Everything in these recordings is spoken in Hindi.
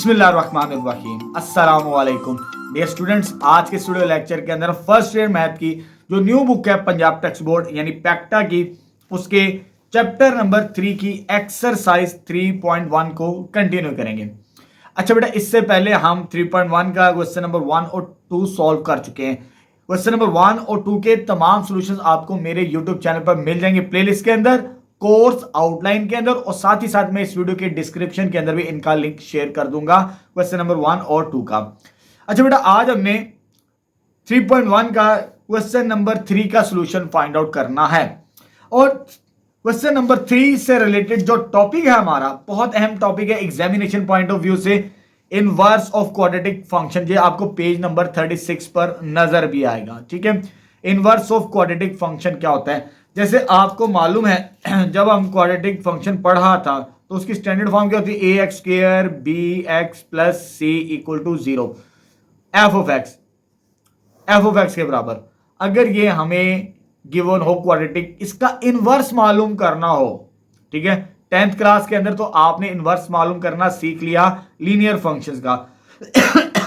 बिस्मिल्लाहिर्रहमानिर्रहीम अस्सलाम वालेकुम डियर स्टूडेंट्स। आज के स्टूडियो लेक्चर के अंदर फर्स्ट ईयर मैथ की जो न्यू बुक है पंजाब टेक्स्ट बोर्ड यानी पैक्टा की, उसके चैप्टर नंबर 3 की एक्सरसाइज 3.1 को कंटिन्यू करेंगे। अच्छा बेटा, इससे पहले हम 3.1 का क्वेश्चन नंबर 1 और 2 सॉल्व कर चुके हैं। क्वेश्चन नंबर 1 और 2 के तमाम सॉल्यूशंस आपको मेरे यूट्यूब चैनल पर मिल जाएंगे प्लेलिस्ट के अंदर, कोर्स आउटलाइन के अंदर, और साथ ही साथ मैं इस वीडियो के डिस्क्रिप्शन के अंदर भी इनका लिंक शेयर कर दूंगा क्वेश्चन नंबर 1 और 2 का। अच्छा बेटा, आज हमने 3.1 का क्वेश्चन नंबर 3 का सॉल्यूशन फाइंड आउट करना है। और क्वेश्चन नंबर 3 से रिलेटेड जो टॉपिक है हमारा, बहुत अहम टॉपिक है एग्जामिनेशन पॉइंट ऑफ व्यू से, इनवर्स ऑफ क्वाड्रेटिक फंक्शन। ये आपको पेज नंबर 36 पर नजर भी आएगा। ठीक है, इनवर्स ऑफ क्वाड्रेटिक फंक्शन क्या होता है? जैसे आपको मालूम है, जब हम क्वाड्रेटिक फंक्शन पढ़ा था तो उसकी स्टैंडर्ड फॉर्म क्या होती है? A x square b x plus c equal to 0, f of x के बराबर। अगर ये हमें गिवन हो क्वाड्रेटिक, इसका इनवर्स मालूम करना हो, ठीक है, 10th क्लास के अंदर तो आपने इनवर्स मालूम करना सीख लिया लीनियर फंक्शंस का।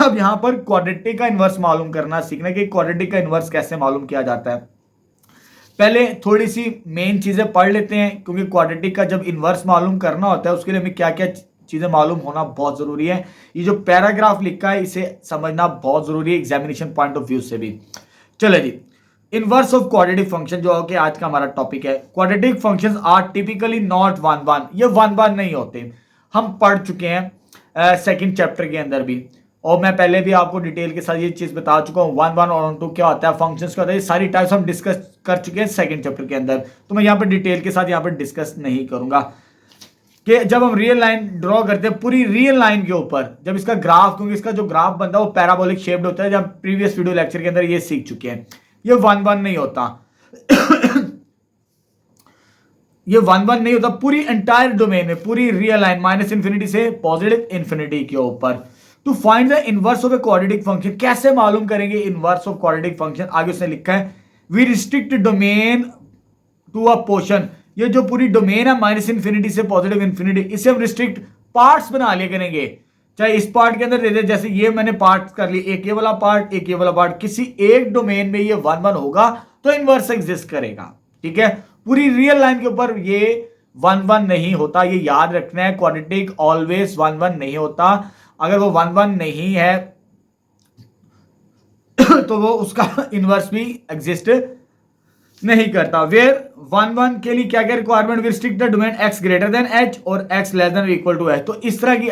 अब यहां पर क्वाड्रेटिक का इनवर्स मालूम करना सीखना कि क्वाड्रेटिक का इनवर्स कैसे मालूम किया जाता है। पहले थोड़ी सी मेन चीजें पढ़ लेते हैं, क्योंकि क्वाड्रेटिक का जब इनवर्स मालूम करना होता है उसके लिए हमें क्या क्या चीजें मालूम होना बहुत जरूरी है। ये जो पैराग्राफ लिखा है इसे समझना बहुत जरूरी है एग्जामिनेशन पॉइंट ऑफ व्यू से भी। चलो जी, इनवर्स ऑफ क्वाड्रेटिक फंक्शन जो कि आज का हमारा टॉपिक है। Quadratic functions are typically not 1-1, ये 1-1 नहीं होते। हम पढ़ चुके हैं सेकंड चैप्टर के अंदर भी, और मैं पहले भी आपको डिटेल के साथ ये चीज बता चुका हूँ 1-1 और 1-2 क्या होता है, फंक्शंस क्या होता है, ये सारी टाइप्स हम डिस्कस कर चुके हैं सेकंड चैप्टर के अंदर। तो मैं यहाँ पर डिटेल के साथ यहाँ पर डिस्कस नहीं करूंगा कि जब हम रियल लाइन ड्रॉ करते हैं पूरी रियल लाइन के ऊपर, जब इसका ग्राफ, क्योंकि इसका जो ग्राफ बनता है वो पैराबोलिक शेप्ड होता है, जब प्रीवियस वीडियो लेक्चर के अंदर ये सीख चुके हैं। ये 1-1 नहीं होता। ये 1-1 नहीं होता पूरी एंटायर डोमेन में, पूरी रियल लाइन माइनस इंफिनिटी से पॉजिटिव इंफिनिटी के ऊपर। To find the inverse of a quadratic function, कैसे मालूम करेंगे इनवर्स ऑफ क्वाड्रेटिक फंक्शन? आगे उसने लिखा है we restrict domain to a portion. ये जो पूरी डोमेन है माइनस इंफिनिटी से पॉजिटिव इंफिनिटी, इसे हम रिस्ट्रिक्ट पार्ट्स बना लिया करेंगे। चाहे इस पार्ट के अंदर दे दे, जैसे ये मैंने पार्ट कर लिए, एक ये वाला पार्ट एक ये वाला पार्ट, किसी एक डोमेन में ये 1-1 होगा तो इनवर्स एग्जिस्ट करेगा। ठीक है, पूरी रियल लाइन के ऊपर ये 1-1 नहीं होता, ये याद रखना है। क्वाड्रेटिक ऑलवेज 1-1 नहीं होता। अगर वो 1-1 नहीं है तो वो उसका इनवर्स भी एग्जिस्ट नहीं करता। वेयर 1-1 के लिए क्या क्या requirement? We restrict the domain x greater than h और x less than equal to h। तो इस तरह की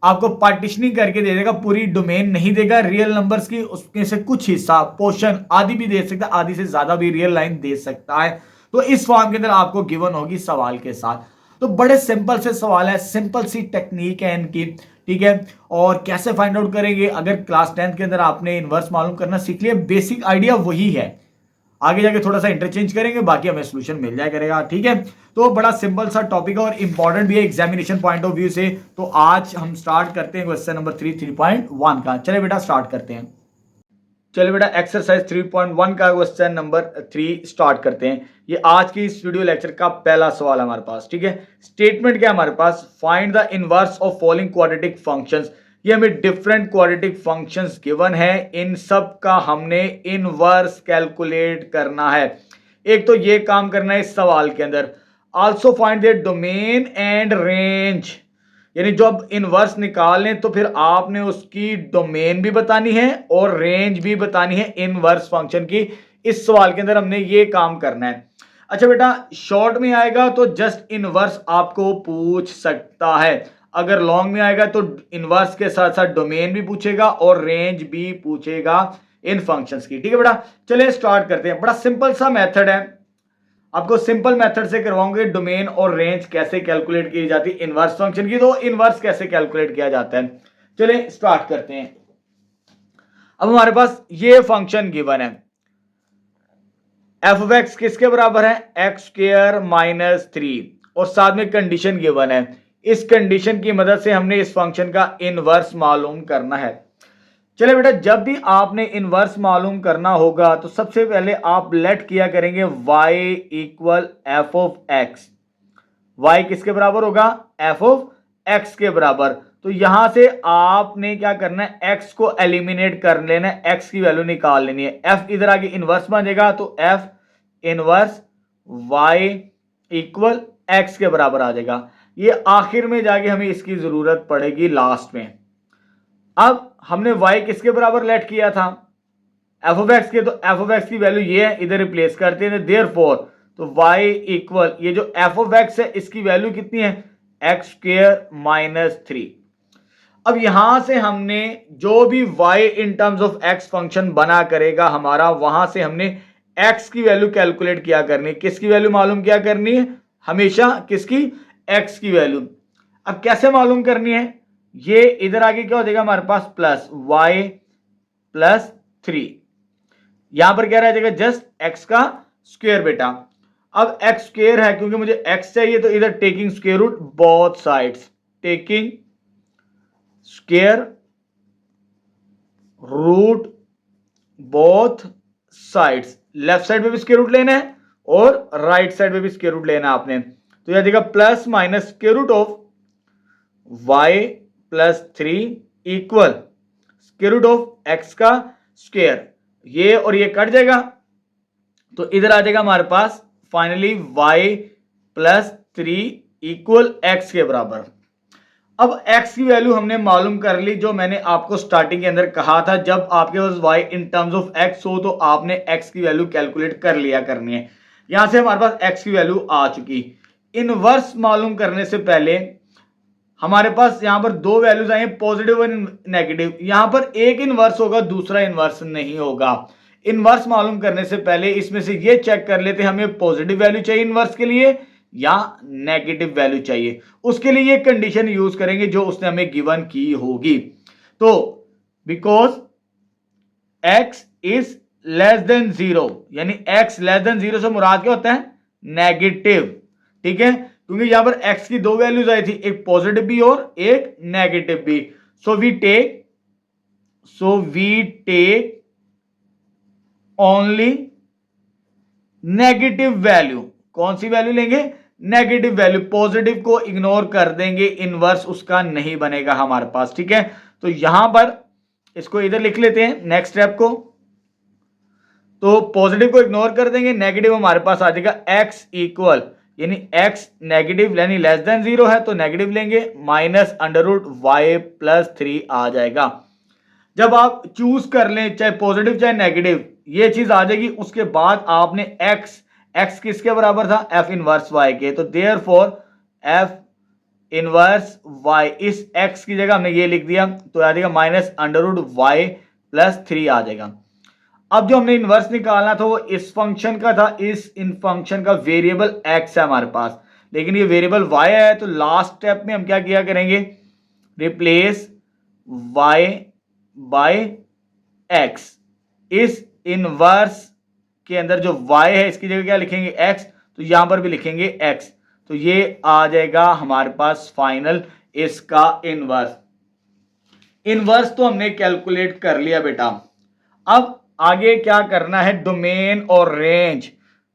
आपको पार्टीशनिंग करके दे देगा, पूरी डोमेन नहीं देगा रियल नंबर्स की, उसमें से कुछ हिस्सा पोर्शन आदि भी दे सकता है, आदि से ज्यादा भी रियल लाइन दे सकता है। तो इस फॉर्म के अंदर आपको गिवन होगी सवाल के साथ। तो बड़े सिंपल से सवाल है, सिंपल सी टेक्निक है इनकी। ठीक है, और कैसे फाइंड आउट करेंगे? अगर क्लास 10th के अंदर आपने इनवर्स मालूम करना सीख लिया, बेसिक आइडिया वही है, आगे जाके थोड़ा सा इंटरचेंज करेंगे, बाकी हमें सॉल्यूशन मिल जाया करेगा। ठीक है, तो बड़ा सिंपल सा टॉपिक है और इंपॉर्टेंट भी है एग्जामिनेशन पॉइंट ऑफ व्यू से। तो आज हम स्टार्ट करते हैं क्वेश्चन नंबर 3.1 का। चले बेटा स्टार्ट करते हैं। चलिए बेटा, एक्सरसाइज 3.1 का क्वेश्चन नंबर 3 स्टार्ट करते हैं। ये आज की इस वीडियो लेक्चर का पहला सवाल है हमारे पास। ठीक है, स्टेटमेंट क्या है हमारे पास? Find the inverse of following quadratic functions. ये हमें डिफरेंट क्वाड्रेटिक फंक्शंस गिवन है, इन सब का हमने इनवर्स कैलकुलेट करना है। एक तो ये काम करना है इस सवाल के अंदर। Also find the domain and range, यानी जब इनवर्स निकाल लें तो फिर आपने उसकी डोमेन भी बतानी है और रेंज भी बतानी है इनवर्स फंक्शन की। इस सवाल के अंदर हमने ये काम करना है। अच्छा बेटा, शॉर्ट में आएगा तो जस्ट इनवर्स आपको पूछ सकता है, अगर लॉन्ग में आएगा तो इनवर्स के साथ साथ डोमेन भी पूछेगा और रेंज भी पूछेगा इन फंक्शंस की। ठीक है बेटा, चलिए स्टार्ट करते हैं। बड़ा सिंपल सा मेथड है, आपको सिंपल मेथड से करवाऊंगे डोमेन और रेंज कैसे कैलकुलेट की जाती है इनवर्स फंक्शन की, तो इनवर्स कैसे कैलकुलेट किया जाता है। चलिए स्टार्ट करते हैं। अब हमारे पास ये फंक्शन गिवन है, एफ ऑफ एक्स किसके बराबर है? एक्स स्क्वायर माइनस 3, और साथ में कंडीशन गिवन है। इस कंडीशन की मदद से हमने इस फंक्शन का इनवर्स मालूम करना है। चले बेटा, जब भी आपने इनवर्स मालूम करना होगा तो सबसे पहले आप लेट किया करेंगे y equal f of x. y किसके बराबर होगा? एफ ऑफ एक्स के बराबर। तो यहां से आपने क्या करना है, एक्स को एलिमिनेट कर लेना है, एक्स की वैल्यू निकाल लेनी है। एफ इधर आगे इनवर्स बनेगा, तो f inverse y equal x के बराबर आ जाएगा। ये आखिर में जाके हमें इसकी जरूरत पड़ेगी लास्ट में। अब हमने वाई किसके बराबर लेट किया था, एफ ऑफ एक्स के, तो एफ ऑफ एक्स की वैल्यू ये है, इधर रिप्लेस करते हैं, देयरफॉर तो वाई इक्वल ये जो एफ ऑफ एक्स है इसकी वैल्यू कितनी है, एक्स स्क्वायर माइनस 3। अब यहां से हमने जो भी y in terms of x function बना करेगा हमारा, वहां से हमने x की वैल्यू कैलकुलेट किया करनी है। किसकी वैल्यू मालूम क्या करनी है, हमेशा किसकी, x की वैल्यू। अब कैसे मालूम करनी है, ये इधर आगे क्या हो जाएगा हमारे पास, प्लस y प्लस 3, यहां पर क्या रह जाएगा, जस्ट x का स्क्वायर बेटा। अब x स्क्वायर है, क्योंकि मुझे x चाहिए, तो इधर taking square root both sides, taking square root both sides, left side पे भी स्क्वायर रूट लेना है और राइट साइड पे भी स्क्वायर रूट लेना है आपने। तो यह देगा plus minus square root of y plus 3 equal square root of x का स्क्वायर, ये और ये कट जाएगा, तो इधर आ जाएगा हमारे पास finally y plus 3 equal x के बराबर। अब x की वैल्यू हमने मालूम कर ली, जो मैंने आपको स्टार्टिंग के अंदर कहा था, जब आपके पास y in terms of x हो तो आपने x की वैल्यू कैलकुलेट कर लिया करनी है। यहां से हमारे पास x की वैल्यू आ चुकी। इनवर्स मालूम करने से पहले हमारे पास यहां पर दो वैल्यूज आई हैं, पॉजिटिव और नेगेटिव। यहां पर एक इनवर्स होगा, दूसरा इनवर्स नहीं होगा। इनवर्स मालूम करने से पहले इसमें से ये चेक कर लेते हैं हमें पॉजिटिव वैल्यू चाहिए इनवर्स के लिए या नेगेटिव वैल्यू चाहिए। उसके लिए ये कंडीशन यूज करेंगे जो उसने हमें गिवन की होगी। तो because x is less than 0, यानी x लेस देन 0 से मुराद क्या होता है, नेगेटिव, ठीक है, क्योंकि यहां पर x की दो वैल्यूज आई थी, एक पॉजिटिव भी और एक नेगेटिव भी। So we take only negative value. कौन सी वैल्यू लेंगे, नेगेटिव वैल्यू। पॉजिटिव को इग्नोर कर देंगे, इनवर्स उसका नहीं बनेगा हमारे पास, ठीक है। तो यहां पर इसको इधर लिख लेते हैं नेक्स्ट स्टेप को, तो पॉजिटिव को इग्नोर कर देंगे, नेगेटिव हमारे पास आ जाएगा x इक्वल, यानी x नेगेटिव यानी लेस देन 0 है तो नेगेटिव लेंगे, minus under root y plus 3 आ जाएगा। जब आप चूज कर लें चाहे पॉजिटिव चाहे नेगेटिव, ये चीज आ जाएगी। उसके बाद आपने x किसके बराबर था, f इनवर्स y के, तो देयरफॉर f इनवर्स y, इस x की जगह हमने ये लिख दिया, तो आ जाएगा minus under root y plus 3 आ जाएगा। अब जो हमने इनवर्स निकालना था वो इस फंक्शन का था, इस इन फंक्शन का वेरिएबल x है हमारे पास, लेकिन ये वेरिएबल y है। तो लास्ट स्टेप में हम क्या किया करेंगे, रिप्लेस y बाय x। इस इनवर्स के अंदर जो y है इसकी जगह क्या लिखेंगे, x, तो यहां पर भी लिखेंगे x, तो ये आ जाएगा हमारे पास फाइनल इसका इनवर्स। इनवर्स तो हमने कैलकुलेट कर लिया बेटा। अब आगे क्या करना है, डोमेन और रेंज।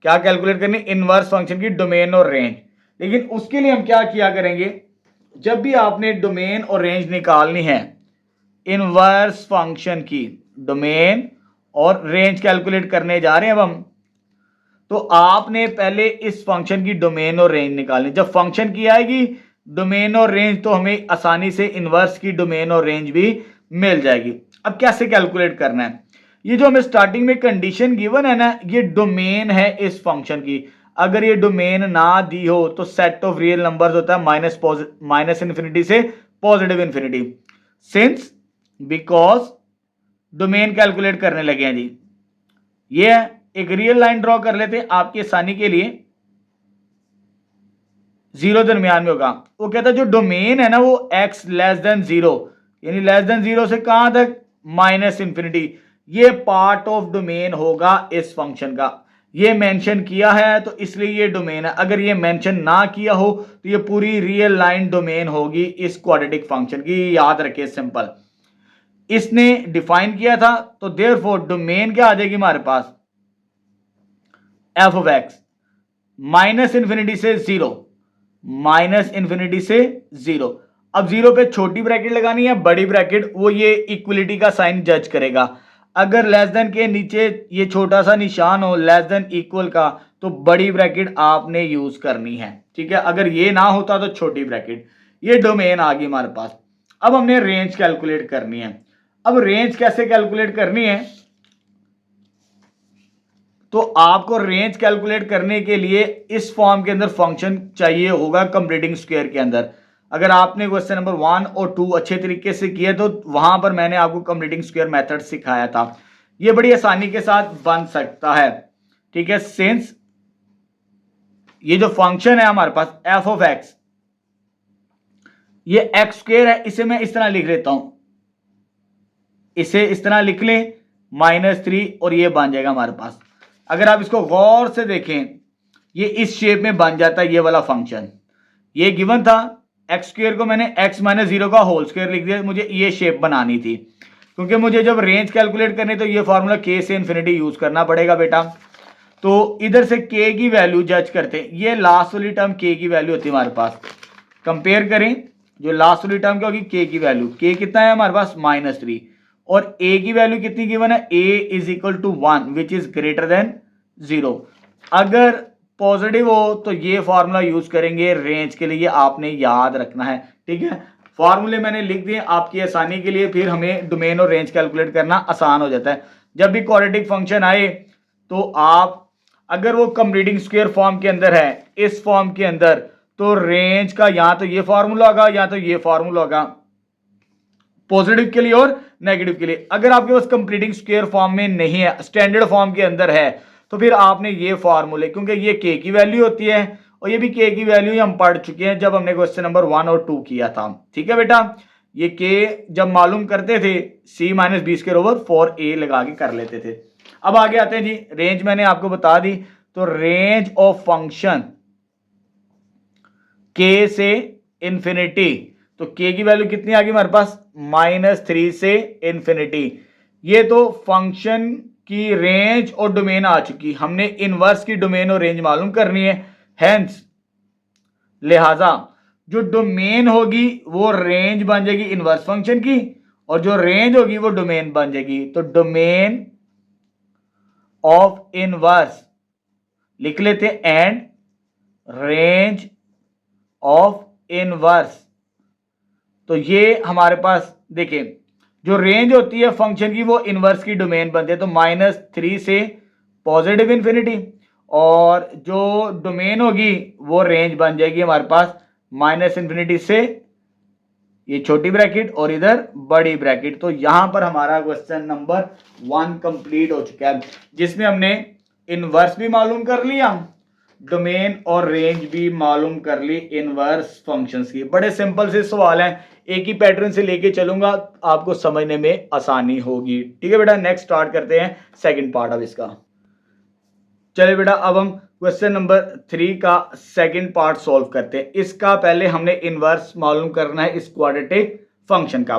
क्या कैलकुलेट करनी, इनवर्स फंक्शन की डोमेन और रेंज। लेकिन उसके लिए हम क्या किया करेंगे, जब भी आपने डोमेन और रेंज निकालनी है इनवर्स फंक्शन की, डोमेन और रेंज कैलकुलेट करने जा रहे हैं अब हम, तो आपने पहले इस फंक्शन की डोमेन और रेंज निकालनी। जब फंक्शन की आएगी डोमेन और रेंज तो हमें आसानी से इनवर्स की डोमेन और रेंज भी मिल जाएगी। अब कैसे कैलकुलेट करना है, ये जो हमें स्टार्टिंग में कंडीशन गिवन है ना, ये डोमेन है इस फंक्शन की। अगर ये डोमेन ना दी हो तो सेट ऑफ रियल नंबर्स होता है माइनस इन्फिनिटी से positive infinity. Since because domain calculate करने लगे हैं जी, ये एक रियल लाइन ड्रॉ कर लेते हैं आपकी आसानी के लिए, जीरो दरमियान में होगा। वो कहता है जो डोमेन है ना वो x लेस देन 0, यानी लेस देन 0 से कहां तक, माइनस इंफिनिटी, ये पार्ट ऑफ डोमेन होगा इस फंक्शन का। ये मेंशन किया है तो इसलिए ये डोमेन है। अगर ये मेंशन ना किया हो तो ये पूरी रियल लाइन डोमेन होगी इस क्वाड्रेटिक फंक्शन की, याद रखिए सिंपल। इसने डिफाइन किया था तो देयरफॉर डोमेन क्या आ जाएगी हमारे पास, f of x minus infinity से 0, माइनस इंफिनिटी से 0। अब 0 पे छोटी ब्रैकेट लगानी है, बड़ी ब्रैकेट, वो ये इक्वलिटी का साइन जज करेगा। अगर लेस देन के नीचे ये छोटा सा निशान हो लेस देन इक्वल का, तो बड़ी ब्रैकेट आपने यूज करनी है, ठीक है। अगर ये ना होता तो छोटी ब्रैकेट। ये डोमेन आ गई हमारे पास। अब हमने रेंज कैलकुलेट करनी है। अब रेंज कैसे कैलकुलेट करनी है, तो आपको रेंज कैलकुलेट करने के लिए इस फॉर्म के अंदर फंक्शन चाहिए होगा कंप्लीटिंग स्क्वायर के अंदर। अगर आपने क्वेश्चन नंबर 1 और 2 अच्छे तरीके से किए तो वहां पर मैंने आपको कंप्लीटिंग स्क्वायर मेथड सिखाया था। ये बड़ी आसानी के साथ बन सकता है, ठीक है। सिंस ये जो फंक्शन है हमारे पास एफ ऑफ एक्स, ये एक्स स्क्वायर है, इसे मैं इस तरह लिख लेता हूं, इसे इस तरह लिख लें -3 और ये बन जाएगा हमारे पास। अगर आप इसको गौर से देखें, ये इस शेप में बन जाता है ये वाला फंक्शन। ये गिवन था, एक्स स्क्वायर को मैंने x - 0 का होल स्क्वायर लिख दिया, मुझे ये शेप बनानी थी। क्योंकि मुझे जब रेंज कैलकुलेट करनी तो ये फॉर्मूला k से इन्फिनिटी यूज करना पड़ेगा बेटा। तो इधर से k की वैल्यू जज करते हैं, ये लास्ट वाली टर्म k की वैल्यू होती है हमारे पास। कंपेयर करें, जो लास्ट वाली टर्म क्या होगी, k की वैल्यू, k कितना है हमारे पास -3, और a की वैल्यू कितनी गिवन है, a = 1 which is greater than 0। अगर पॉजिटिव हो तो ये फॉर्मूला यूज करेंगे रेंज के लिए, आपने याद रखना है, ठीक है। फॉर्मूले मैंने लिख दिए आपकी आसानी के लिए, फिर हमें डोमेन और रेंज कैलकुलेट करना आसान हो जाता है। जब भी क्वाड्रेटिक फंक्शन आए तो आप, अगर वो कंप्लीटिंग स्क्वायर फॉर्म के अंदर है, इस फॉर्म के अंदर, तो रेंज का या तो ये फॉर्मूला होगा या तो ये फॉर्मूला होगा, पॉजिटिव के लिए और नेगेटिव के लिए। अगर आपके पास कंप्लीटिंग स्क्वायर फॉर्म में नहीं है, स्टैंडर्ड फॉर्म के अंदर है, तो फिर आपने ये फॉर्मूले, क्योंकि ये k की वैल्यू होती है और ये भी k की वैल्यू हम पढ़ चुके हैं जब हमने क्वेश्चन नंबर 1 और 2 किया था, ठीक है बेटा। ये k जब मालूम करते थे c - b²/4a लगा के कर लेते थे। अब आगे आते हैं जी, रेंज मैंने आपको बता दी। तो रेंज ऑफ फंक्शन k से इंफिनिटी, तो k की वैल्यू कितनी आ गई हमारे पास, -3 से इंफिनिटी। ये तो फंक्शन की रेंज और डोमेन आ चुकी। हमने इनवर्स की डोमेन और रेंज मालूम करनी है, हेंस लिहाजा जो डोमेन होगी वो रेंज बन जाएगी इनवर्स फंक्शन की, और जो रेंज होगी वो डोमेन बन जाएगी। तो डोमेन ऑफ इनवर्स लिख लेते हैं, एंड रेंज ऑफ इनवर्स। तो ये हमारे पास देखिए, जो रेंज होती है फंक्शन की वो इनवर्स की डोमेन बनती है, तो -3 से पॉजिटिव इंफिनिटी, और जो डोमेन होगी वो रेंज बन जाएगी हमारे पास -इंफिनिटी से ये छोटी ब्रैकेट और इधर बड़ी ब्रैकेट। तो यहां पर हमारा क्वेश्चन नंबर 1 कंप्लीट हो चुका है, जिसमें हमने इनवर्स भी मालूम कर लिया, डोमेन और रेंज भी मालूम कर ली इनवर्स फंक्शंस की। बड़े सिंपल से सवाल हैं, एक ही पैटर्न से लेके चलूंगा, आपको समझने में आसानी होगी, ठीक है बेटा। नेक्स्ट स्टार्ट करते हैं सेकंड पार्ट अब इसका। चलिए बेटा, अब हम क्वेश्चन नंबर 3 का सेकंड पार्ट सॉल्व करते हैं। इसका पहले हमने इनवर्स मालूम करना है इस क्वाड्रेटिक फंक्शन का।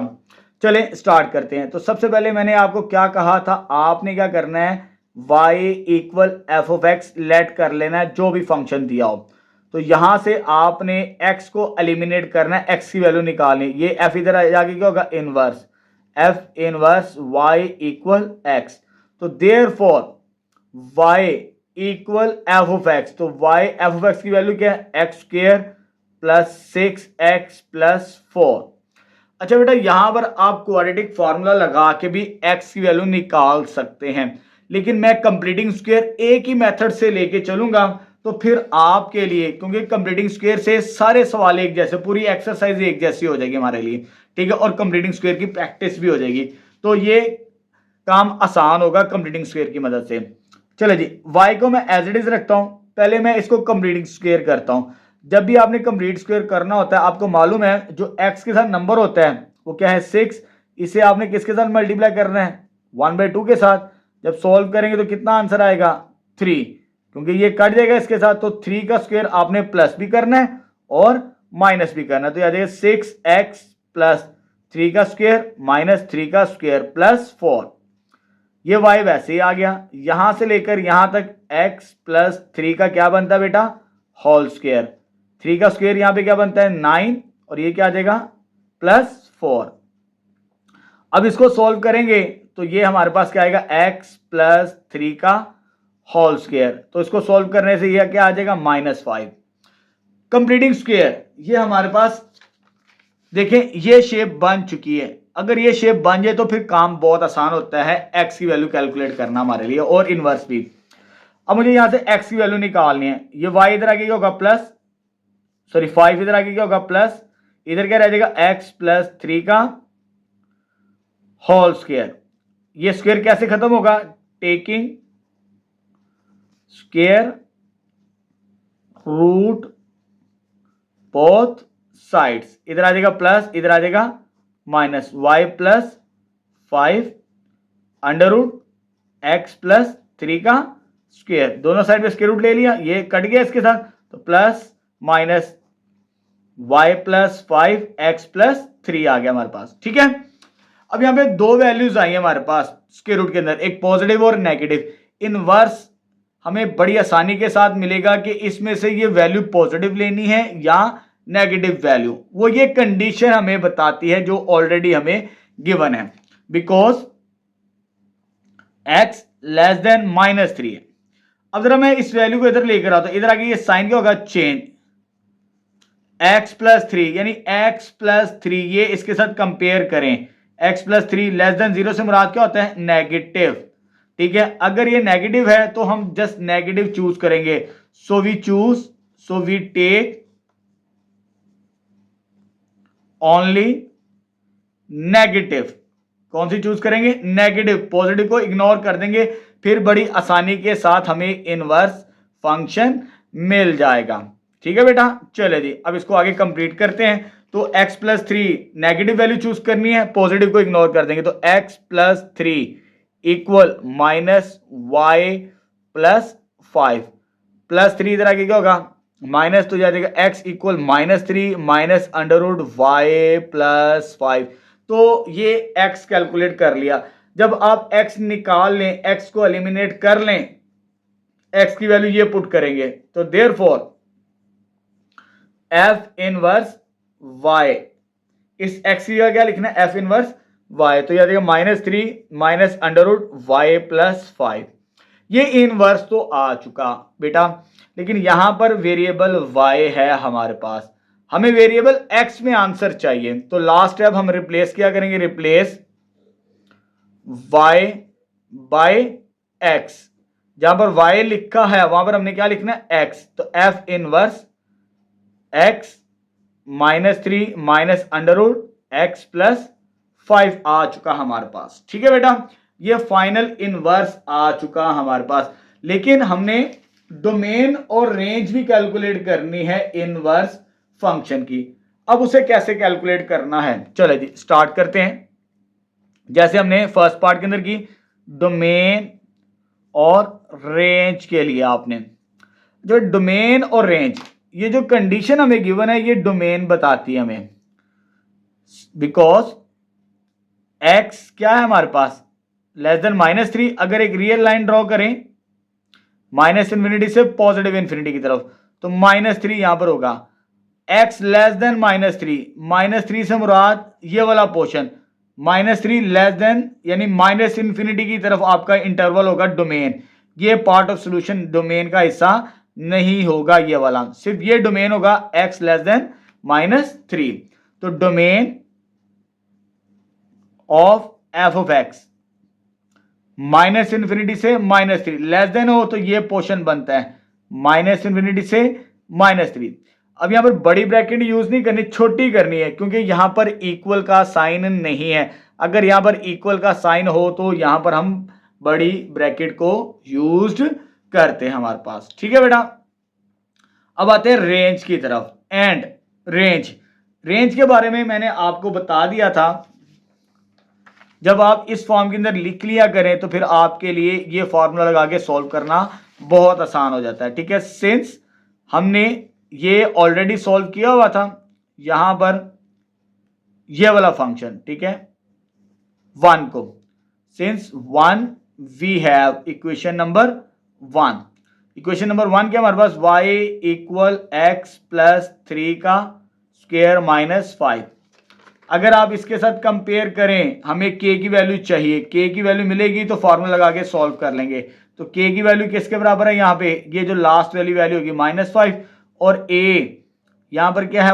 चले स्टार्ट करते हैं। तो सबसे पहले मैंने आपको क्या कहा था, आपने क्या करना है, y = f of x late कर लेना है जो भी फंक्शन दिया हो। तो यहां से आपने x को एलिमिनेट करना है, x की वैल्यू निकालनी। ये f इधर आ जाके क्या होगा, inverse, f inverse y = x। तो therefore y = f of x, तो y f of x की वैल्यू क्या है, x² + 6x + 4। अच्छा बेटा, यहां पर आप क्वाड्रेटिक फार्मूला लगा के भी x की वैल्यू निकाल सकते हैं, लेकिन मैं कंप्लीटिंग स्क्वायर एक ही मेथड से लेके चलूंगा, तो फिर आपके लिए, क्योंकि कंप्लीटिंग स्क्वायर से सारे सवाल एक जैसे, पूरी एक्सरसाइज एक जैसी हो जाएगी हमारे लिए, ठीक है, और कंप्लीटिंग स्क्वायर की प्रैक्टिस भी हो जाएगी, तो ये काम आसान होगा कंप्लीटिंग स्क्वायर की मदद से। चलो जी, y को मैं एज इट इज रखता हूं, पहले मैं इसको कंप्लीटिंग स्क्वायर करता हूं। जब भी आपने कंप्लीट स्क्वायर करना होता है, आपको मालूम है जो x के साथ नंबर होता है वो क्या है, 6। इसे आपने किसके साथ मल्टीप्लाई करना है, 1/2 के साथ। जब सॉल्व करेंगे तो कितना आंसर आएगा, 3, क्योंकि ये कट जाएगा इसके साथ, तो 3 का स्क्वायर आपने प्लस भी करना है और माइनस भी करना है। तो आ जाएगा 6x + 3 का स्क्वायर - 3 का स्क्वायर + 4। ये y वैसे ही आ गया। यहां से लेकर यहां तक x + 3 का क्या बनता है बेटा, होल स्क्वायर। 3 का स्क्वायर यहां पे क्या बनता है, 9, और ये क्या आ जाएगा प्लस 4। अब इसको सॉल्व करेंगे तो ये हमारे पास क्या आएगा, x प्लस 3 का होल स्क्वायर। तो इसको सॉल्व करने से यह क्या आ जाएगा, -5। कंप्लीटिंग स्क्वायर, ये हमारे पास देखें ये शेप बन चुकी है। अगर ये शेप बन जाए तो फिर काम बहुत आसान होता है x की वैल्यू कैलकुलेट करना हमारे लिए, और इनवर्स भी। अब मुझे यहां से x की वैल्यू निकालनी है। ये y इधर आगे क्या होगा प्लस, सॉरी 5 इधर आगे क्या होगा प्लस, इधर क्या रह जाएगा x प्लस 3 का होल स्क्वायर। ये स्क्वायर कैसे खत्म होगा, taking square root both sides. इधर आ जाएगा प्लस, इधर आ जाएगा minus, y plus 5 under root x plus 3 का स्क्वायर। दोनों साइड में स्क्वायर रूट ले लिया, ये कट गया इसके साथ, तो plus minus y plus 5 x plus 3 आ गया हमारे पास। ठीक है, अब यहां पे दो वैल्यूज आई है हमारे पास स्क्वायर रूट के अंदर, एक पॉजिटिव और नेगेटिव। इनवर्स हमें बड़ी आसानी के साथ मिलेगा कि इसमें से ये वैल्यू पॉजिटिव लेनी है या नेगेटिव वैल्यू। वो ये कंडीशन हमें बताती है जो ऑलरेडी हमें गिवन है, बिकॉज x लेस देन -3 है। अब जरा मैं इस वैल्यू को इधर लेकर आता हूं, इधर आगे ये साइन क्या होगा, चेंज, x प्लस 3 यानी x प्लस 3, ये इसके साथ कंपेयर करें। x प्लस 3 लेस देन 0 से मुराद क्या होता है, नेगेटिव। ठीक है, अगर ये नेगेटिव है तो हम जस्ट नेगेटिव चूज करेंगे। So we take only negative. कौन सी चूज करेंगे, नेगेटिव। पॉजिटिव को इग्नोर कर देंगे, फिर बड़ी आसानी के साथ हमें इनवर्स फंक्शन मिल जाएगा। ठीक है बेटा, चले जी अब इसको आगे कंप्लीट करते हैं। तो x plus 3 negative value choose करनी है, पॉजिटिव को इग्नोर कर देंगे। तो x plus 3 equal minus y plus 5, plus 3 इधर आगे क्या होगा माइनस, तो जाएगा x equal -3 minus under root y plus 5। तो ये x कैलकुलेट कर लिया। जब आप x निकाल लें, x को एलिमिनेट कर लें, x की वैल्यू ये पुट करेंगे, तो देयरफॉर f इनवर्स y, इस x का क्या लिखना है, f इनवर्स y। तो यह -3 minus under root y plus 5। ये इनवर्स तो आ चुका बेटा, लेकिन यहां पर वेरिएबल y है हमारे पास, हमें वेरिएबल x में आंसर चाहिए। तो लास्ट स्टेप हम रिप्लेस क्या करेंगे, रिप्लेस y बाय x। जहां पर y लिखा है वहां पर हमने क्या लिखना है, x। तो f inverse x -3 minus under root x plus 5 आ चुका हमारे पास। ठीक है बेटा, ये फाइनल इनवर्स आ चुका हमारे पास। लेकिन हमने डोमेन और रेंज भी कैलकुलेट करनी है इनवर्स फंक्शन की। अब उसे कैसे कैलकुलेट करना है, चलो जी स्टार्ट करते हैं। जैसे हमने फर्स्ट पार्ट के अंदर की, डोमेन और रेंज के लिए आपने जो डोमेन और रेंज, ये जो कंडीशन हमें गिवन है ये डोमेन बताती है हमें, बिकॉज x क्या है हमारे पास, लेस देन -3। अगर एक रियल लाइन ड्रॉ करें -∞ से पॉजिटिव इन्फिनिटी की तरफ, तो -3 यहां पर होगा। x लेस देन -3 से मुराद ये वाला पोर्शन, -3 लेस देन यानी -∞ की तरफ आपका इंटरवल होगा डोमेन। ये पार्ट ऑफ सोल्यूशन डोमेन का हिस्सा नहीं होगा, ये वाला सिर्फ ये डोमेन होगा x लेस देन -3। तो domain of f of x -∞ से -3, लेस देन हो तो ये पोर्शन बनता है -∞ से -3। अब यहां पर बड़ी ब्रैकेट यूज नहीं करनी, छोटी करनी है, क्योंकि यहां पर इक्वल का साइन नहीं है। अगर यहां पर इक्वल का साइन हो तो यहां पर हम बड़ी ब्रैकेट को यूज करते हैं हमारे पास। ठीक है बेटा, अब आते हैं रेंज की तरफ। एंड रेंज के बारे में मैंने आपको बता दिया था, जब आप इस फॉर्म के अंदर लिख लिया करें तो फिर आपके लिए ये फॉर्मूला लगा के सॉल्व करना बहुत आसान हो जाता है। ठीक है, सिंस हमने ये ऑलरेडी सॉल्व किया हुआ था यहां पर ये वाला फंक्शन, ठीक है 1 को, since 1 we have equation number 1। Equation number 1 क्या हमारे पास, y इक्वल x प्लस 3 का स्क्वायर -5। अगर आप इसके साथ कंपेयर करें, हमें k की वैल्यू चाहिए, k की वैल्यू मिलेगी तो फॉर्मूला लगा के सॉल्व कर लेंगे। तो k की वैल्यू किसके बराबर है, यहाँ पे ये जो लास्ट वाली वैल्यू होगी -5 और a यहाँ पर क्या है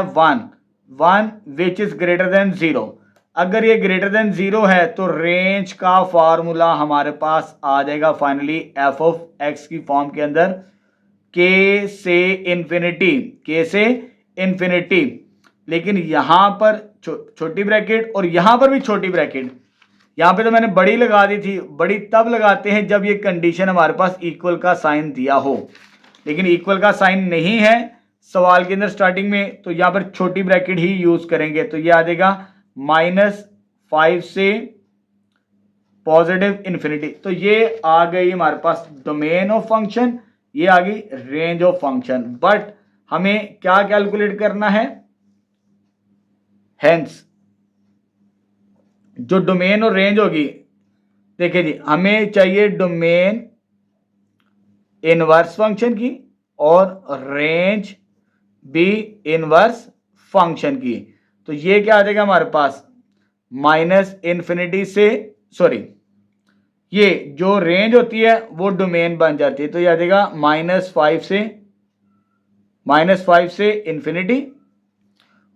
1 विच इज ग्रेटर देन 0। अगर ये ग्रेटर देन 0 है तो रेंज का फॉर्मूला हमारे पास आ जाएगा फाइनली एफ ऑफ एक्स की फॉर्म के अंदर k से इंफिनिटी, लेकिन यहां पर छोटी ब्रैकेट और यहां पर भी छोटी ब्रैकेट। यहां पे तो मैंने बड़ी लगा दी थी, बड़ी तब लगाते हैं जब ये कंडीशन हमारे पास इक्वल का साइन दिया हो, लेकिन इक्वल का साइन नहीं है सवाल के अंदर स्टार्टिंग में, तो यहां पर छोटी ब्रैकेट ही यूज करेंगे। तो ये आ जाएगा -5 से पॉजिटिव इंफिनिटी। तो ये आ गई हमारे पास डोमेन ऑफ फंक्शन, ये आ गई रेंज ऑफ फंक्शन। बट हमें क्या कैलकुलेट करना है, हेंस जो डोमेन और रेंज होगी, देखिए जी हमें चाहिए डोमेन इनवर्स फंक्शन की और रेंज भी इनवर्स फंक्शन की। तो ये क्या आ जाएगा हमारे पास -इंफिनिटी से, सॉरी ये जो रेंज होती है वो डोमेन बन जाती है। तो ये आ जाएगा -5 से इंफिनिटी,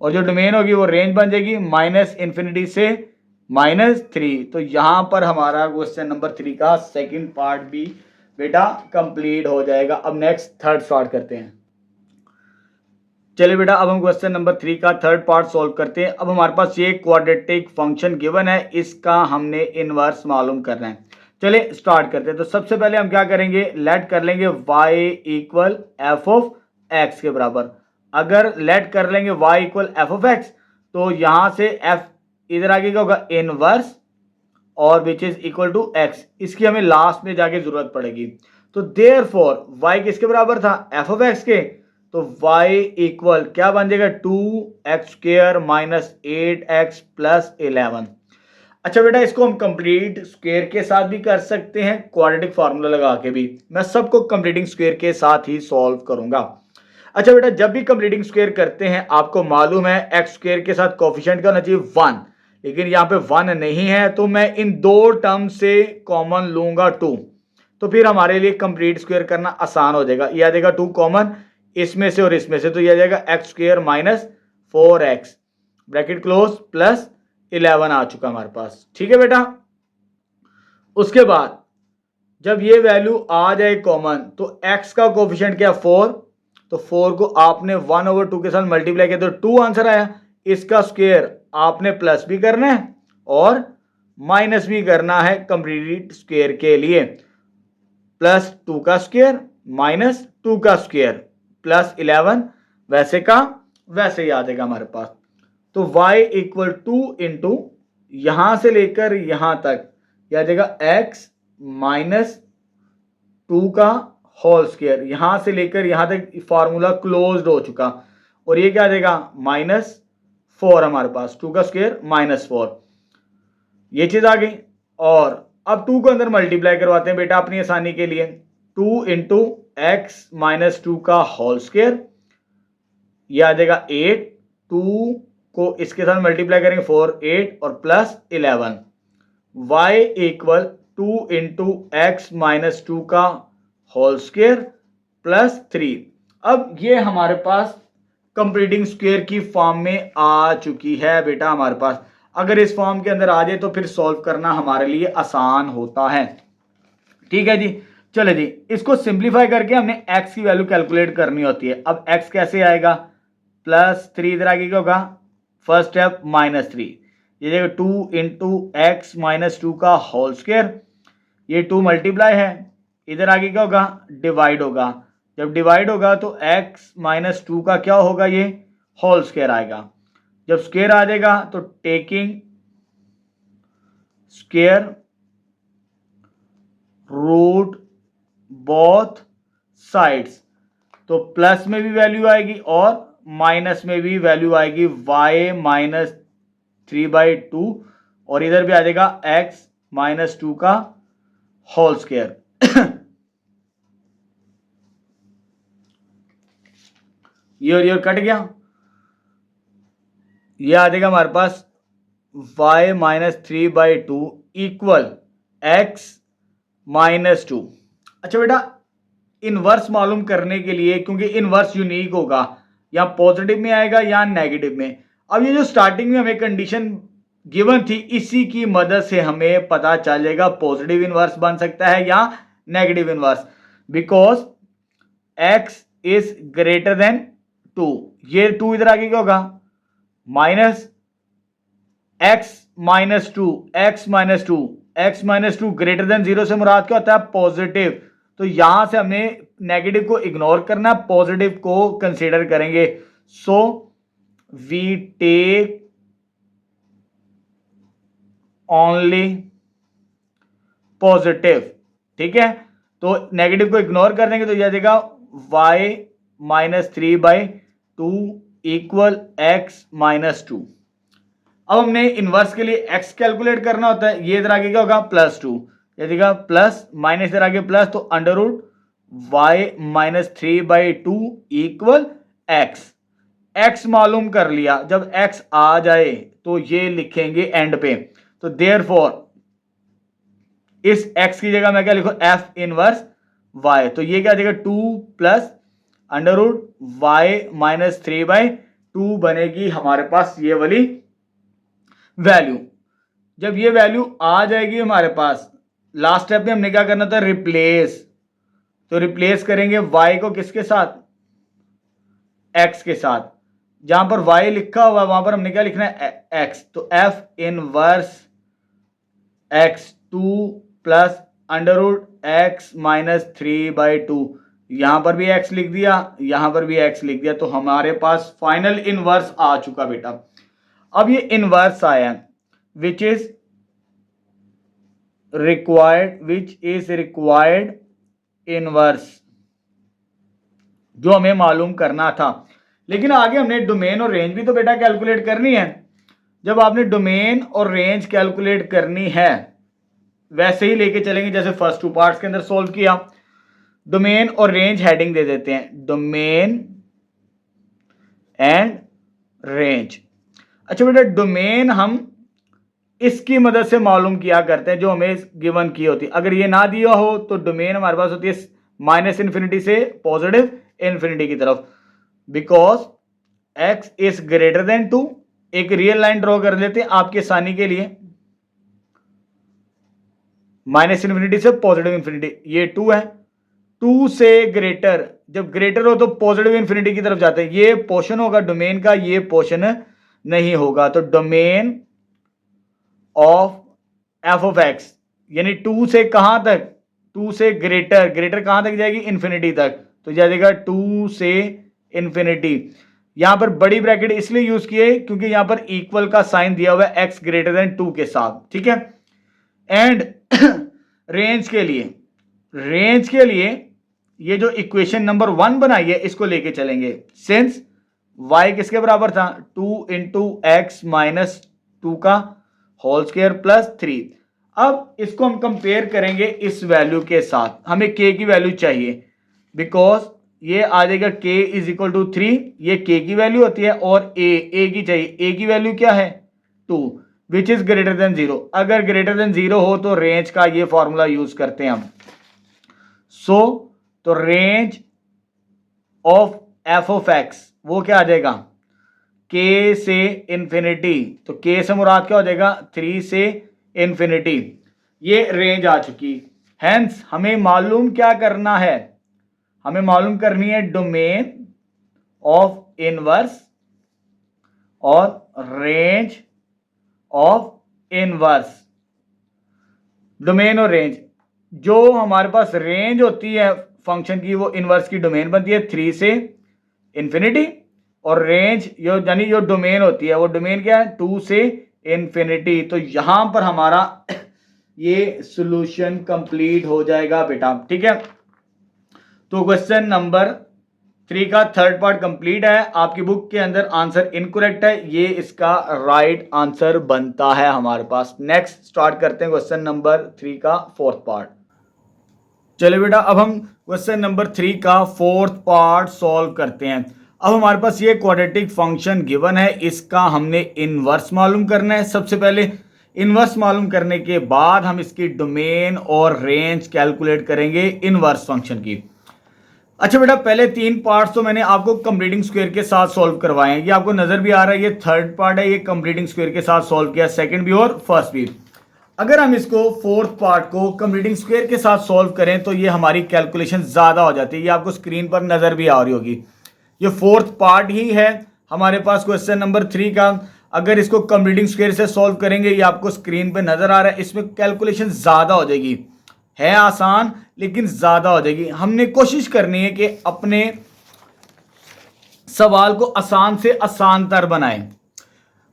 और जो डोमेन होगी वो रेंज बन जाएगी -इंफिनिटी से -3। तो यहां पर हमारा क्वेश्चन नंबर 3 का सेकंड पार्ट भी बेटा कंप्लीट हो जाएगा। अब नेक्स्ट थर्ड स्टार्ट करते हैं। चलिए बेटा अब हम क्वेश्चन नंबर 3 का थर्ड पार्ट सॉल्व करते हैं। अब हमारे पास ये क्वाड्रेटिक फंक्शन गिवन है, इसका हमने इनवर्स मालूम करना है। चलिए स्टार्ट करते हैं। तो सबसे पहले हम क्या करेंगे, लेट कर लेंगे y equal f of x के बराबर। अगर लेट कर लेंगे y equal f of x, तो यहां से f इधर आगे क्या होगा इनवर्स और which is equal to x, इसकी हमें लास्ट में जाके जरूरत पड़ेगी। तो देयरफॉर y किसके बराबर था, एफ ऑफ एक्स के, तो y इक्वल क्या बन जाएगा 2x² - 8x + 11। अच्छा बेटा इसको हम कंप्लीट स्क्वायर के साथ भी कर सकते हैं, क्वाड्रेटिक फार्मूला लगा के भी। मैं सबको कंप्लीटिंग स्क्वायर के साथ ही सॉल्व करूंगा। अच्छा बेटा जब भी कंप्लीटिंग स्क्वायर करते हैं आपको मालूम है x² के साथ कोफिशिएंट क्या होना चाहिए 1, लेकिन यहाँ पे 1 नहीं है, तो मैं इन दो टर्म से कॉमन लूंगा 2। तो फिर हमारे लिए कंप्लीट स्क्वायर करना आसान हो जाएगा। ये आ जाएगा 2 कॉमन इसमें से और इसमें से, तो ये आ जाएगा x² - 4x bracket close plus 11 आ चुका हमारे पास। ठीक है बेटा, उसके बाद जब ये वैल्यू आ जाए कॉमन तो x का कोफिशिएंट क्या 4, तो 4 को आपने 1/2 के साथ मल्टीप्लाई किया तो 2 आंसर आया। इसका स्क्वायर आपने प्लस भी करना है और माइनस भी करना है कंप्लीट स्क्वायर के लिए। +2 का स्क्वायर -2 का स्क्वायर प्लस 11, वैसे का वैसे ही आ जाएगा हमारे पास। तो y इक्वल 2 इंटू यहां से लेकर यहां तक यह आ जाएगा x -2 का होल स्क्वायर, यहां से लेकर यहां तक फॉर्मूला क्लोज्ड हो चुका। और ये क्या आ जाएगा -4 हमारे पास, 2 का स्क्वायर -4, ये चीज आ गई। और अब 2 को अंदर मल्टीप्लाई करवाते हैं बेटा अपनी आसानी के लिए। 2 इंटू x -2 का होल स्क्वायर, यह आ जाएगा 8, 2 को इसके साथ मल्टीप्लाई करेंगे 4 8 और plus 11। y equal 2 into x -2 का होल स्क्वायर प्लस 3। अब ये हमारे पास कंप्लीटिंग स्क्वायर की फॉर्म में आ चुकी है बेटा हमारे पास। अगर इस फॉर्म के अंदर आ जाए तो फिर सॉल्व करना हमारे लिए आसान होता है। ठीक है जी, चले जी इसको सिंप्लीफाई करके हमने x की वैल्यू कैलकुलेट करनी होती है। अब x कैसे आएगा, +3 इधर आगे क्या होगा, फर्स्ट स्टेप -3, ये देखो 2 इंटू एक्स -2 का होल स्क्वायर, ये 2 मल्टीप्लाई है, इधर आगे क्या होगा डिवाइड होगा। जब डिवाइड होगा तो x -2 का क्या होगा, ये होल स्क्वायर आएगा। जब स्क्वायर आ जाएगा तो taking square root both sides, तो प्लस में भी वैल्यू आएगी और माइनस में भी वैल्यू आएगी, y -3/2 और इधर भी आ जाएगा x -2 का होल स्क्वायर। ये और ये कट गया, ये आ जाएगा हमारे पास y minus 3/2 equal x minus 2। अच्छा बेटा, इनवर्स मालूम करने के लिए, क्योंकि इनवर्स यूनिक होगा, या पॉजिटिव में आएगा या नेगेटिव में। अब ये जो स्टार्टिंग में हमें कंडीशन गिवन थी, इसी की मदद से हमें पता चलेगा पॉजिटिव इनवर्स बन सकता है या negative inverse, because x is greater then 2। ये 2 इधर आगे क्या होगा, minus x minus 2, x minus 2, x minus 2 greater than 0 से मुराद क्या होता है, पॉजिटिव। तो यहां से हमने नेगेटिव को इग्नोर करना, पॉजिटिव को कंसीडर करेंगे। So we take only positive. ठीक है, तो नेगेटिव को इग्नोर कर देंगे तो यह देगा y minus 3/2 equal x minus 2। अब हमने इनवर्स के लिए x कैलकुलेट करना होता है। ये इधर आगे क्या होगा, +2, ये देगा प्लस माइनस इधर आगे प्लस, तो under root y minus 3/2 equal x मालूम कर लिया। जब x आ जाए तो ये लिखेंगे एंड पे। तो देयरफॉर इस x की जगह मैं क्या लिखूं, f इनवर्स y। तो ये क्या देगा 2 plus under root y minus 3/2 बनेगी हमारे पास ये वाली वैल्यू। जब ये वैल्यू आ जाएगी हमारे पास, लास्ट स्टेप में हमने क्या करना था, रिप्लेस। तो रिप्लेस करेंगे y को किसके साथ, x के साथ। जहां पर y लिखा हुआ वहां पर हमने क्या लिखना है, x। तो f inverse x 2 plus under root x minus 3/2। यहां पर भी x लिख दिया, यहां पर भी x लिख दिया, तो हमारे पास फाइनल इनवर्स आ चुका बेटा। अब ये इनवर्स आया विच इज रिक्वायर्ड इनवर्स, जो हमें मालूम करना था। लेकिन आगे हमने डोमेन और रेंज भी तो बेटा कैलकुलेट करनी है। जब आपने डोमेन और रेंज कैलकुलेट करनी है, वैसे ही लेके चलेंगे जैसे फर्स्ट 2 पार्ट्स के अंदर सॉल्व किया। डोमेन और रेंज हेडिंग दे देते हैं, डोमेन एंड रेंज। अच्छा बेटा, डोमेन हम इसकी मदद से मालूम किया करते हैं जो हमें गिवन की होती है। अगर ये ना दिया हो तो डोमेन हमारे पास होती है माइनस इन्फिनिटी से पॉजिटिव इन्फिनिटी की तरफ, because x is greater then 2। एक रियल लाइन ड्रॉ कर लेते हैं आपकी आसानी के लिए, माइनस इन्फिनिटी से पॉजिटिव इन्फिनिटी, ये 2 है। 2 से ग्रेटर, जब ग्रेटर हो तो पॉजिटिव इन्फिनिटी की तरफ जाते हैं। ये पोर्शन होगा डोमेन का, ये पोर्शन नहीं होगा। तो domain of f of x यानी 2 से कहां तक, 2 से ग्रेटर कहां तक जाएगी, इन्फिनिटी तक। तो जाएगा 2 से इन्फिनिटी। यहां पर बड़ी ब्रैकेट इसलिए यूज किए क्योंकि यहां पर इक्वल का साइन दिया हुआ है x ग्रेटर देन 2 के साथ। ठीक है, एंड रेंज के लिए ये जो इक्वेशन नंबर 1 बनाई है इसको लेके चलेंगे। सिंस y किसके बराबर था, 2 इंटू एक्स माइनस 2 का होल स्क्वायर प्लस 3। अब इसको हम कंपेयर करेंगे इस वैल्यू के साथ। हमें k की वैल्यू चाहिए, बिकॉज ये आ जाएगा k इज इक्वल टू 3, ये k की वैल्यू होती है, और a की चाहिए। a की वैल्यू क्या है, 2, विच इज ग्रेटर देन 0। अगर ग्रेटर देन 0 हो तो रेंज का ये फॉर्मूला यूज करते हैं हम। तो range of f of x वो क्या आ जाएगा, k से इंफिनिटी। तो k से मुराद क्या हो जाएगा, 3 से इंफिनिटी। ये रेंज आ चुकी। हेंस हमें मालूम क्या करना है, हमें मालूम करनी है डोमेन ऑफ इनवर्स और रेंज ऑफ इनवर्स। डोमेन और रेंज, जो हमारे पास रेंज होती है फंक्शन की वो इनवर्स की डोमेन बनती है 3 से इंफिनिटी, और रेंज यानी जो डोमेन होती है वो डोमेन क्या है, 2 से इंफिनिटी। तो यहां पर हमारा ये सॉल्यूशन कंप्लीट हो जाएगा बेटा। ठीक है, तो क्वेश्चन नंबर 3 का थर्ड पार्ट कंप्लीट है। आपकी बुक के अंदर आंसर इनकरेक्ट है, ये इसका राइट आंसर बनता है हमारे पास। नेक्स्ट स्टार्ट करते हैं क्वेश्चन नंबर 3 का फोर्थ पार्ट। चलिए बेटा, अब हम क्वेश्चन नंबर 3 का फोर्थ पार्ट सॉल्व करते हैं। अब हमारे पास ये क्वाड्रेटिक फंक्शन गिवन है, इसका हमने इनवर्स मालूम करना है। सबसे पहले इनवर्स मालूम करने के बाद हम इसकी डोमेन और रेंज कैलकुलेट करेंगे इनवर्स फंक्शन की। अच्छा बेटा, पहले 3 पार्ट्स तो मैंने आपको कंप्लीटिंग स्क्वायर के साथ सॉल्व करवाए हैं, ये आपको नजर भी आ रहा है। ये थर्ड पार्ट है, ये कंप्लीटिंग स्क्वायर के साथ सॉल्व किया, सेकंड भी और फर्स्ट भी। अगर हम इसको फोर्थ पार्ट को कंप्लीटिंग स्क्वायर के साथ सॉल्व करें तो ये हमारी कैलकुलेशन ज्यादा हो जाती है। ये आपको स्क्रीन पर नजर भी आ रही होगी। ये फोर्थ पार्ट ही है हमारे पास क्वेश्चन नंबर 3 का। अगर इसको कंप्लीटिंग स्क्वायर से सॉल्व करेंगे, ये आपको स्क्रीन पे नजर आ रहा है, इसमें कैलकुलेशन ज्यादा हो जाएगी। है आसान लेकिन ज्यादा हो जाएगी। हमने कोशिश करनी है कि अपने सवाल को आसान से आसान तर बनाएं,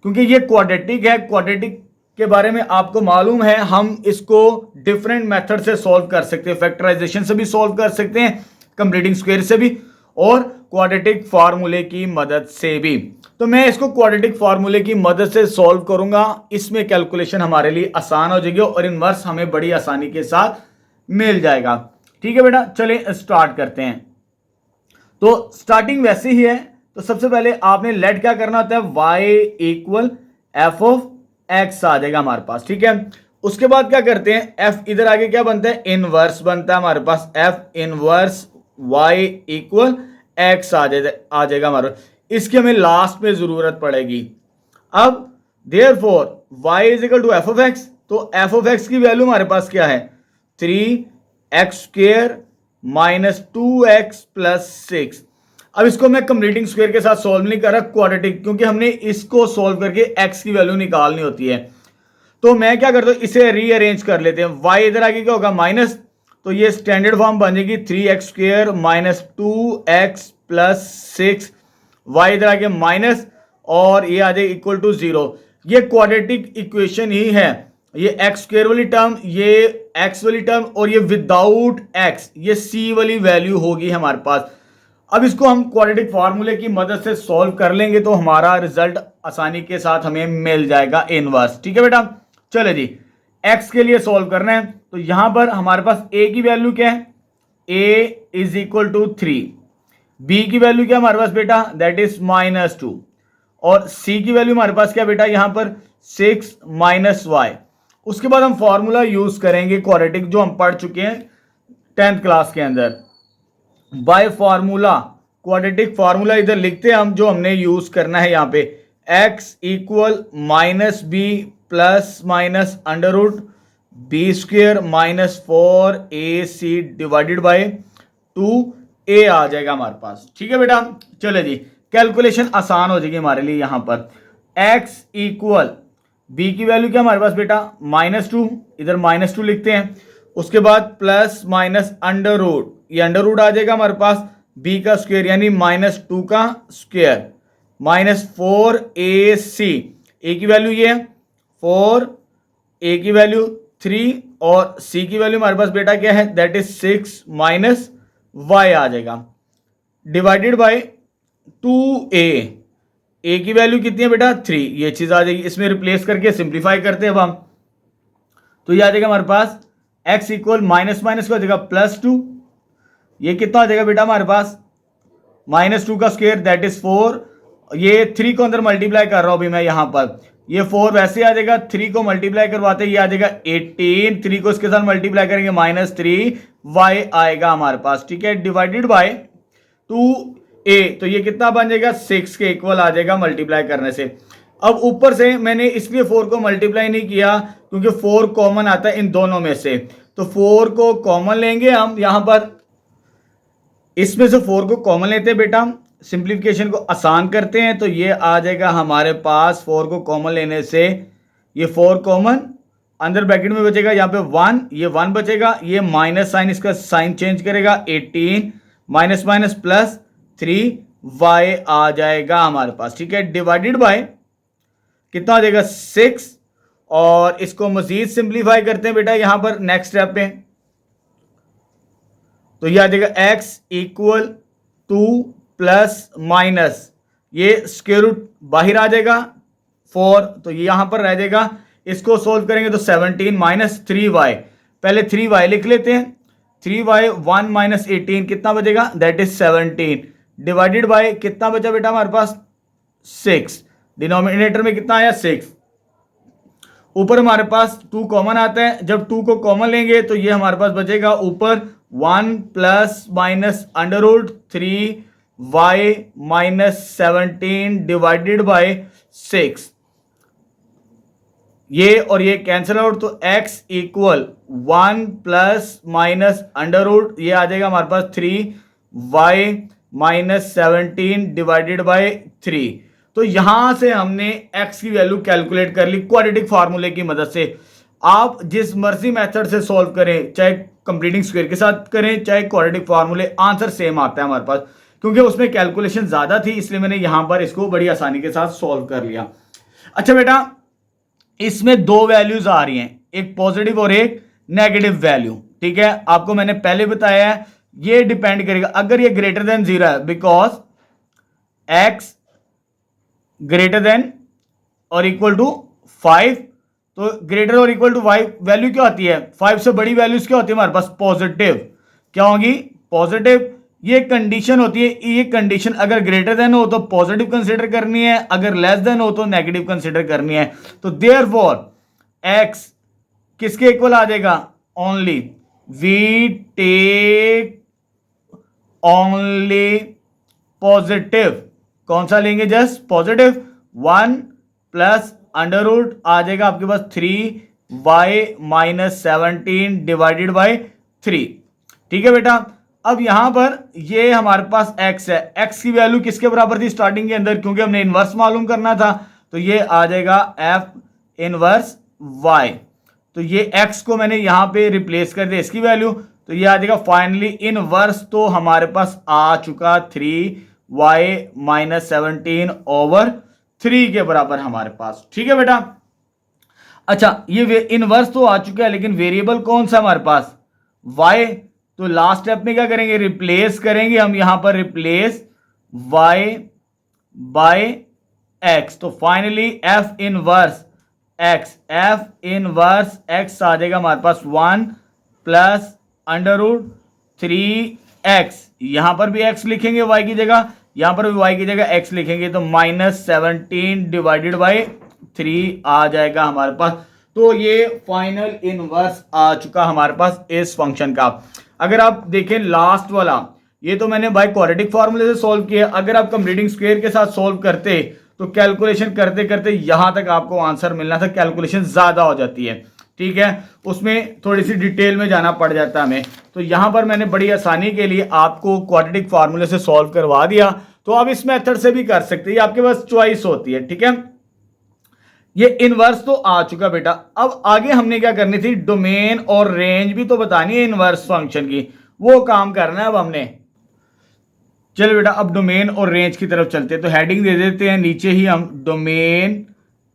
क्योंकि ये क्वाड्रेटिक है। क्वाड्रेटिक के बारे में आपको मालूम है, हम इसको डिफरेंट मेथड से सॉल्व कर सकते हैं। फैक्टराइजेशन से भी सॉल्व कर सकते हैं, कंप्लीटिंग स्क्वायर से भी, और क्वाड्रेटिक फार्मूले की मदद से भी। तो मैं इसको क्वाड्रेटिक फार्मूले की मदद से सॉल्व करूंगा। इसमें कैलकुलेशन हमारे लिए आसान हो जाएगी और इनवर्स हमें बड़ी आसानी के साथ मिल जाएगा। ठीक है बेटा, चलें स्टार्ट करते हैं। तो स्टार्टिंग वैसे ही है। तो सबसे पहले आपने लेट क्या करना होता है, y equal f of x आ जाएगा हमारे पास। ठीक है, उसके बाद क्या करते हैं, f इधर आगे क्या बनता है, इनवर्स बनता है हमारे पास। f inverse y equal x आ जाएगा हमारे पास। इसकी हमें लास्ट में जरूरत पड़ेगी। अब therefore y is equal to f of x, तो एफ ऑफ एक्स की वैल्यू हमारे पास क्या है, 3x² माइनस 2x प्लस 6। अब इसको मैं कंप्लीटिंग स्क्वायर के साथ सॉल्व नहीं कर रहा, क्वाड्रेटिक, क्योंकि हमने इसको सॉल्व करके x की वैल्यू निकालनी होती है। तो मैं क्या करता हूं, इसे रीअरेंज कर लेते हैं। y इधर आगे क्या होगा, माइनस, तो ये स्टैंडर्ड फॉर्म बन जाएगी 3x² minus 2x plus 6। y इधर आगे माइनस और ये आ जाएगा इक्वल टू 0। ये क्वाड्रेटिक इक्वेशन ही है। ये x² वाली टर्म, ये x वाली टर्म और ये विदाउट x, ये c वाली वैल्यू होगी हमारे पास। अब इसको हम क्वाड्रेटिक फार्मूले की मदद से सॉल्व कर लेंगे तो हमारा रिजल्ट आसानी के साथ हमें मिल जाएगा इनवर्स। ठीक है बेटा, चले जी, x के लिए सॉल्व करना है। तो यहां पर हमारे पास a की वैल्यू क्या है, a is equal to 3, b की वैल्यू क्या हमारे पास बेटा, दैट इज -2, और c की वैल्यू हमारे पास क्या बेटा यहाँ पर 6 माइनस y। उसके बाद हम फॉर्मूला यूज करेंगे क्वाड्रेटिक, जो हम पढ़ चुके हैं 10th क्लास के अंदर। बाय फार्मूला, क्वाड्रेटिक फार्मूला इधर लिखते हैं हम, जो हमने यूज करना है यहाँ पे, x equal -b plus minus under root b² minus 4ac divided by 2a आ जाएगा हमारे पास। ठीक है बेटा, चले जी, कैलकुलेशन आसान हो जाएगी हमारे लिए। यहाँ पर x इक्वल b की वैल्यू क्या हमारे पास बेटा, -2, इधर -2 लिखते हैं। उसके बाद प्लस माइनस अंडर रूट, ये अंडर रूट आ जाएगा हमारे पास b का स्क्वायर यानी -2 का स्क्वायर माइनस 4ac। a की वैल्यू ये है 4, a की वैल्यू 3 और c की वैल्यू हमारे पास बेटा क्या है, दैट इज 6 माइनस y आ जाएगा डिवाइडेड बाय 2a। a की वैल्यू कितनी है बेटा, 3, ये चीज आ जाएगी। इसमें रिप्लेस करके सिंप्लीफाई करते हैं अब हम, तो ये आ जाएगा हमारे पास x इक्वल माइनस माइनस को आ जाएगा +2, ये कितना आ जाएगा बेटा हमारे पास, -2 का स्क्वायर दैट इज 4, ये 3 को अंदर मल्टीप्लाई कर रहा हूं अभी मैं यहाँ पर, ये 4 वैसे आ जाएगा, 3 को मल्टीप्लाई करवाते ये आ जाएगा 18, 3 को इसके साथ मल्टीप्लाई करेंगे -3y आएगा हमारे पास। ठीक है, डिवाइडेड बाय 2a, तो ये कितना बन जाएगा, 6 के इक्वल आ जाएगा मल्टीप्लाई करने से। अब ऊपर से मैंने इसलिए 4 को मल्टीप्लाई नहीं किया क्योंकि 4 कॉमन आता है इन दोनों में से, तो 4 को कॉमन लेंगे हम यहाँ पर, इसमें से 4 को कॉमन लेते हैं बेटा, सिंप्लीफिकेशन को आसान करते हैं। तो ये आ जाएगा हमारे पास, 4 को कॉमन लेने से ये 4 कॉमन, अंदर ब्रैकेट में बचेगा यहाँ पे 1, ये 1 बचेगा, ये माइनस साइन, इसका साइन चेंज करेगा, 18 माइनस माइनस प्लस 3y आ जाएगा हमारे पास। ठीक है, डिवाइडेड बाय कितना आ जाएगा 6, और इसको मजीद सिंप्लीफाई करते हैं बेटा यहाँ पर नेक्स्ट स्टेप पे, तो ये आ जाएगा x इक्वल 2 प्लस माइनस, ये स्क्वायर रूट बाहर आ जाएगा 4, तो ये यहां पर रह जाएगा। इसको सोल्व करेंगे तो 17 माइनस 3y, पहले 3y लिख लेते हैं, 3y 1 माइनस 18 कितना बचेगा, दैट इज 17, डिवाइडेड बाय कितना बचा बेटा हमारे पास 6, डिनोमिनेटर में कितना आया 6, ऊपर हमारे पास 2 कॉमन आता है, जब 2 को कॉमन लेंगे तो ये हमारे पास बचेगा ऊपर 1 plus minus under root 3y minus 17 divided by 6, ये और ये कैंसिल आउट, तो x equal 1 plus minus under root, ये आ जाएगा हमारे पास 3y माइनस 17 डिवाइडेड बाय 3। तो यहां से हमने x की वैल्यू कैलकुलेट कर ली क्वाड्रेटिक फार्मूले की मदद से। आप जिस मर्जी मेथड से सॉल्व करें, चाहे कंप्लीटिंग स्क्वायर के साथ करें चाहे क्वाड्रेटिक फार्मूले, आंसर सेम आता है हमारे पास, क्योंकि उसमें कैलकुलेशन ज्यादा थी इसलिए मैंने यहां पर इसको बड़ी आसानी के साथ सॉल्व कर लिया। अच्छा बेटा, इसमें 2 वैल्यूज आ रही हैं, एक पॉजिटिव और एक नेगेटिव वैल्यू, ठीक है। आपको मैंने पहले बताया है ये डिपेंड करेगा अगर ये ग्रेटर देन 0 है, बिकॉज x ग्रेटर देन और इक्वल टू 5, तो ग्रेटर और इक्वल टू 5 वैल्यू क्या होती है, 5 से बड़ी वैल्यूज क्या होती है हमारे पास, पॉजिटिव। क्या होगी, पॉजिटिव। ये कंडीशन होती है, ये कंडीशन अगर ग्रेटर देन हो तो पॉजिटिव कंसीडर करनी है, अगर लेस देन हो तो नेगेटिव कंसीडर करनी है। तो देयरफॉर x किसके इक्वल आ जाएगा, only we take only positive. कौन सा लेंगे, just positive. 1 plus under root आ जाएगा आपके पास 3y माइनस 17 डिवाइडेड बाय 3, ठीक है बेटा। अब यहां पर ये हमारे पास x है, x की वैल्यू किसके बराबर थी स्टार्टिंग के अंदर, क्योंकि हमने इनवर्स मालूम करना था, तो ये आ जाएगा f इनवर्स y। तो ये x को मैंने यहां पे रिप्लेस कर दिया इसकी वैल्यू, तो ये आ जाएगा फाइनली इनवर्स, तो हमारे पास आ चुका 3y माइनस 17 ओवर 3 के बराबर हमारे पास, ठीक है बेटा। अच्छा, ये इनवर्स तो आ चुका है, लेकिन वेरिएबल कौन सा हमारे पास, y। तो लास्ट स्टेप में क्या करेंगे, रिप्लेस करेंगे हम यहां पर, रिप्लेस y बाय x। तो फाइनली f इनवर्स x आ जाएगा हमारे पास 1 प्लस अंडर रूट 3x, यहां पर भी x लिखेंगे y की जगह, यहां पर भी y की जगह x लिखेंगे, तो माइनस 17 डिवाइडेड बाय 3 आ जाएगा हमारे पास। तो ये फाइनल इनवर्स आ चुका हमारे पास इस फंक्शन का। अगर आप देखें लास्ट वाला, ये तो मैंने बाय क्वाड्रेटिक फार्मूले से सॉल्व किया, अगर आप कंप्लीटिंग स्क्वायर के साथ सॉल्व करते तो कैलकुलेशन करते करते यहां तक आपको आंसर मिलना था, कैलकुलेशन ज्यादा हो जाती है, ठीक है, उसमें थोड़ी सी डिटेल में जाना पड़ जाता है हमें। तो यहां पर मैंने बड़ी आसानी के लिए आपको क्वाड्रेटिक फार्मूले से सॉल्व करवा दिया, तो आप इस मेथड से भी कर सकते हैं, आपके पास चॉइस होती है, ठीक है। ये इनवर्स तो आ चुका बेटा। अब आगे हमने क्या करनी थी, डोमेन और रेंज भी तो बतानी है इनवर्स फंक्शन की, वो काम करना है अब हमने। चलो बेटा, अब डोमेन और रेंज की तरफ चलते हैं, तो हेडिंग दे देते हैं नीचे ही हम, डोमेन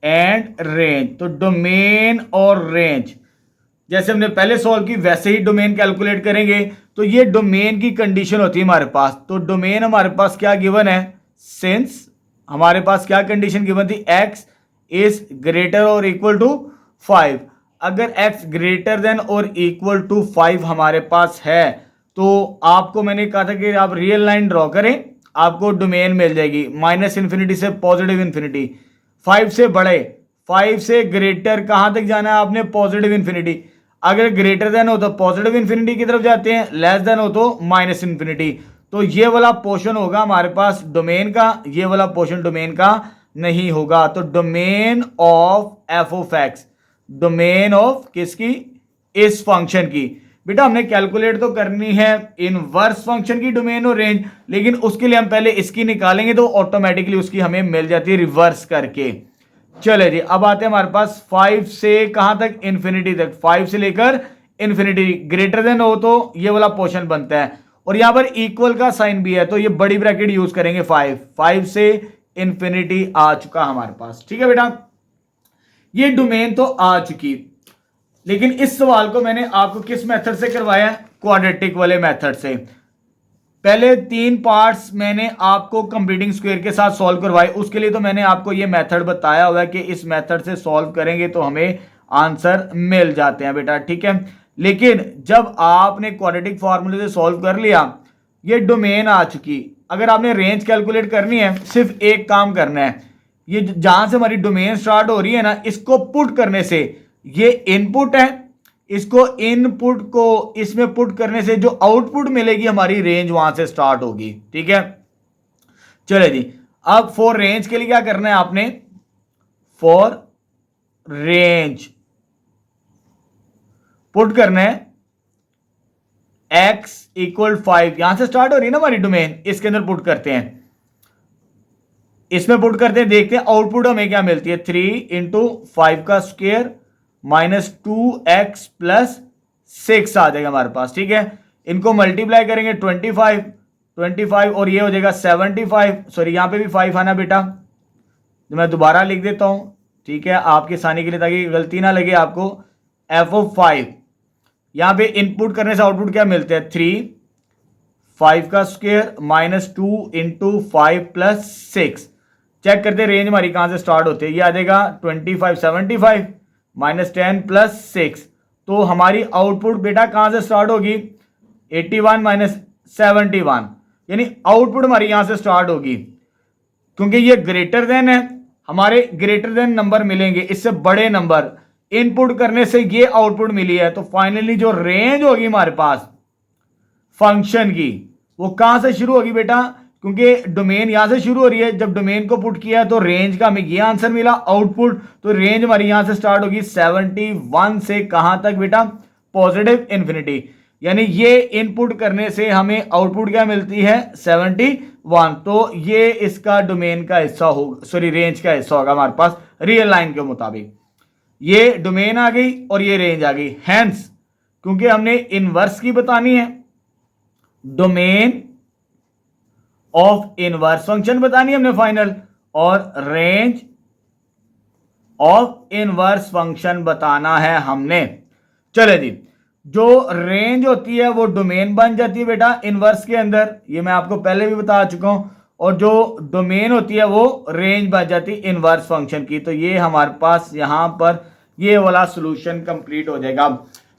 एंड रेंज। तो डोमेन और रेंज जैसे हमने पहले सॉल्व की वैसे ही डोमेन कैलकुलेट करेंगे। तो ये डोमेन की कंडीशन होती है हमारे पास, तो डोमेन हमारे पास क्या गिवन है, सिंस हमारे पास क्या कंडीशन गिवन थी, x इज ग्रेटर और इक्वल टू 5। अगर x ग्रेटर देन और इक्वल टू 5 हमारे पास है, तो आपको मैंने कहा था कि आप रियल लाइन ड्रॉ करें, आपको डोमेन मिल जाएगी माइनस इन्फिनिटी से पॉजिटिव इन्फिनिटी, 5 से बड़े, 5 से ग्रेटर कहां तक जाना है आपने, पॉजिटिव इन्फिनिटी। अगर ग्रेटर देन हो तो पॉजिटिव इन्फिनिटी की तरफ जाते हैं, लेस देन हो तो माइनस इन्फिनिटी। तो ये वाला पोर्शन होगा हमारे पास डोमेन का, ये वाला पोर्शन डोमेन का नहीं होगा। तो domain of f of x, domain of किसकी, इस फंक्शन की। बेटा हमने कैलकुलेट तो करनी है इनवर्स फंक्शन की डोमेन और रेंज, लेकिन उसके लिए हम पहले इसकी निकालेंगे तो ऑटोमेटिकली उसकी हमें मिल जाती है रिवर्स करके। चले जी, अब आते हैं हमारे पास 5 से कहां तक, इन्फिनिटी तक। 5 से लेकर इन्फिनिटी, ग्रेटर देन हो तो ये वाला पोर्शन बनता है, और यहां पर इक्वल का साइन भी है, तो ये बड़ी ब्रैकेट यूज करेंगे 5 से इन्फिनिटी आ चुका हमारे पास, ठीक है बेटा। ये डोमेन तो आ चुकी, लेकिन इस सवाल को मैंने आपको किस मेथड से करवाया, क्वाड्रेटिक वाले मेथड से। पहले 3 पार्ट्स मैंने आपको कंप्लीटिंग स्क्वायर के साथ सॉल्व करवाए, उसके लिए तो मैंने आपको ये मेथड बताया हुआ है कि इस मेथड से सॉल्व करेंगे तो हमें आंसर मिल जाते हैं बेटा, ठीक है। लेकिन जब आपने क्वाड्रेटिक फार्मूले से सॉल्व कर लिया, ये डोमेन आ चुकी, अगर आपने रेंज कैलकुलेट करनी है सिर्फ एक काम करना है, ये जहां से हमारी डोमेन स्टार्ट हो रही है ना, इसको पुट करने से, ये इनपुट है, इसको इनपुट को इसमें पुट करने से जो आउटपुट मिलेगी हमारी रेंज वहां से स्टार्ट होगी। ठीक है, चले जी। अब फॉर रेंज के लिए क्या करना है आपने, फॉर रेंज पुट करना है x इक्वल 5, यहां से स्टार्ट हो रही है ना हमारी डोमेन, इसके अंदर पुट करते हैं, इसमें पुट करते हैं, देखते हैं आउटपुट हमें क्या मिलती है। 3 इंटू 5 का स्क्वायर माइनस 2x प्लस 6 आ जाएगा हमारे पास। ठीक है, इनको मल्टीप्लाई करेंगे 25 और ये हो जाएगा 75। सॉरी, यहां पे भी 5 आना बेटा, तो मैं दोबारा लिख देता हूं, ठीक है, आपके आसानी के लिए, ताकि गलती ना लगे आपको। f(5) यहां पे इनपुट करने से आउटपुट क्या मिलते हैं, 3, 5 का square minus 2 into 5 plus 6। Check करते रेंज हमारी कहां से स्टार्ट होती है, ये आ जाएगा 25 75 माइनस 10 प्लस 6। तो हमारी आउटपुट बेटा कहां से स्टार्ट होगी, 81 माइनस 71, यानी आउटपुट हमारी यहां से स्टार्ट होगी, क्योंकि ये ग्रेटर देन है, हमारे ग्रेटर देन नंबर मिलेंगे, इससे बड़े नंबर इनपुट करने से ये आउटपुट मिली है। तो फाइनली जो रेंज होगी हमारे पास फंक्शन की, वो कहां से शुरू होगी बेटा, क्योंकि डोमेन यहां से शुरू हो रही है, जब डोमेन को पुट किया तो रेंज का हमें ये आंसर मिला आउटपुट, तो रेंज हमारी यहां से स्टार्ट होगी 71 से कहां तक बेटा, पॉजिटिव इंफिनिटी, यानी ये इनपुट करने से हमें आउटपुट क्या मिलती है 71। तो ये इसका डोमेन का हिस्सा होगा, सॉरी रेंज का हिस्सा होगा हमारे पास रियल लाइन के मुताबिक। ये डोमेन आ गई और ये रेंज आ गई, हैंस क्योंकि हमने इनवर्स की बतानी है, डोमेन ऑफ इनवर्स फंक्शन बतानी है हमने फाइनल, और रेंज ऑफ इनवर्स फंक्शन बताना है हमने। चले जी, जो रेंज होती है वो डोमेन बन जाती है बेटा इनवर्स के अंदर, ये मैं आपको पहले भी बता चुका हूं, और जो डोमेन होती है वो रेंज बन जाती है इनवर्स फंक्शन की। तो ये हमारे पास यहां पर ये वाला सॉल्यूशन कंप्लीट हो जाएगा।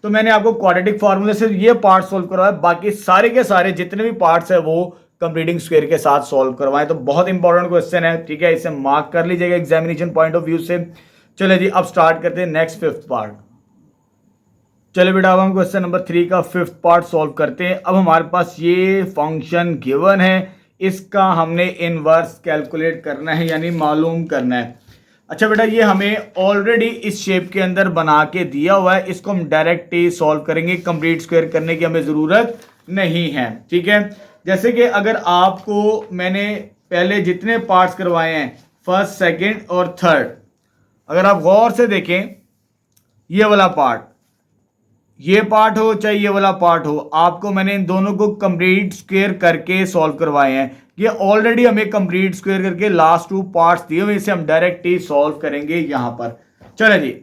तो मैंने आपको क्वाड्रेटिक फार्मूले से ये पार्ट सोल्व करवाया, बाकी सारे के सारे जितने भी पार्ट्स है वो कंप्लीटिंग स्क्वायर के साथ सोल्व करवाएं। तो बहुत इंपॉर्टेंट क्वेश्चन है, ठीक है, इसे मार्क कर लीजिएगा एग्जामिनेशन पॉइंट ऑफ व्यू से। चले जी, अब स्टार्ट करते हैं नेक्स्ट 5th पार्ट। चलो बेटा, अब हम क्वेश्चन नंबर 3 का 5th पार्ट सोल्व करते हैं। अब हमारे पास ये फंक्शन गिवन है, इसका हमने इनवर्स कैलकुलेट करना है, यानी मालूम करना है। अच्छा बेटा, ये हमें ऑलरेडी इस शेप के अंदर बना के दिया हुआ है, इसको हम डायरेक्ट ही सॉल्व करेंगे, कंप्लीट स्क्वायर करने की हमें जरूरत नहीं है। ठीक है, जैसे कि अगर आपको मैंने पहले जितने पार्ट्स करवाए हैं, फर्स्ट, सेकंड और थर्ड, अगर आप गौर से देखें, ये वाला पार्ट, ये पार्ट हो चाहे ये वाला पार्ट हो, आपको मैंने इन दोनों को कंप्लीट स्क्वायर करके सॉल्व करवाए हैं। ये ऑलरेडी हमें कंप्लीट स्क्वायर करके लास्ट 2 पार्ट्स दिए हुए, इसे हम डायरेक्ट ही सॉल्व करेंगे यहां पर। चलो जी,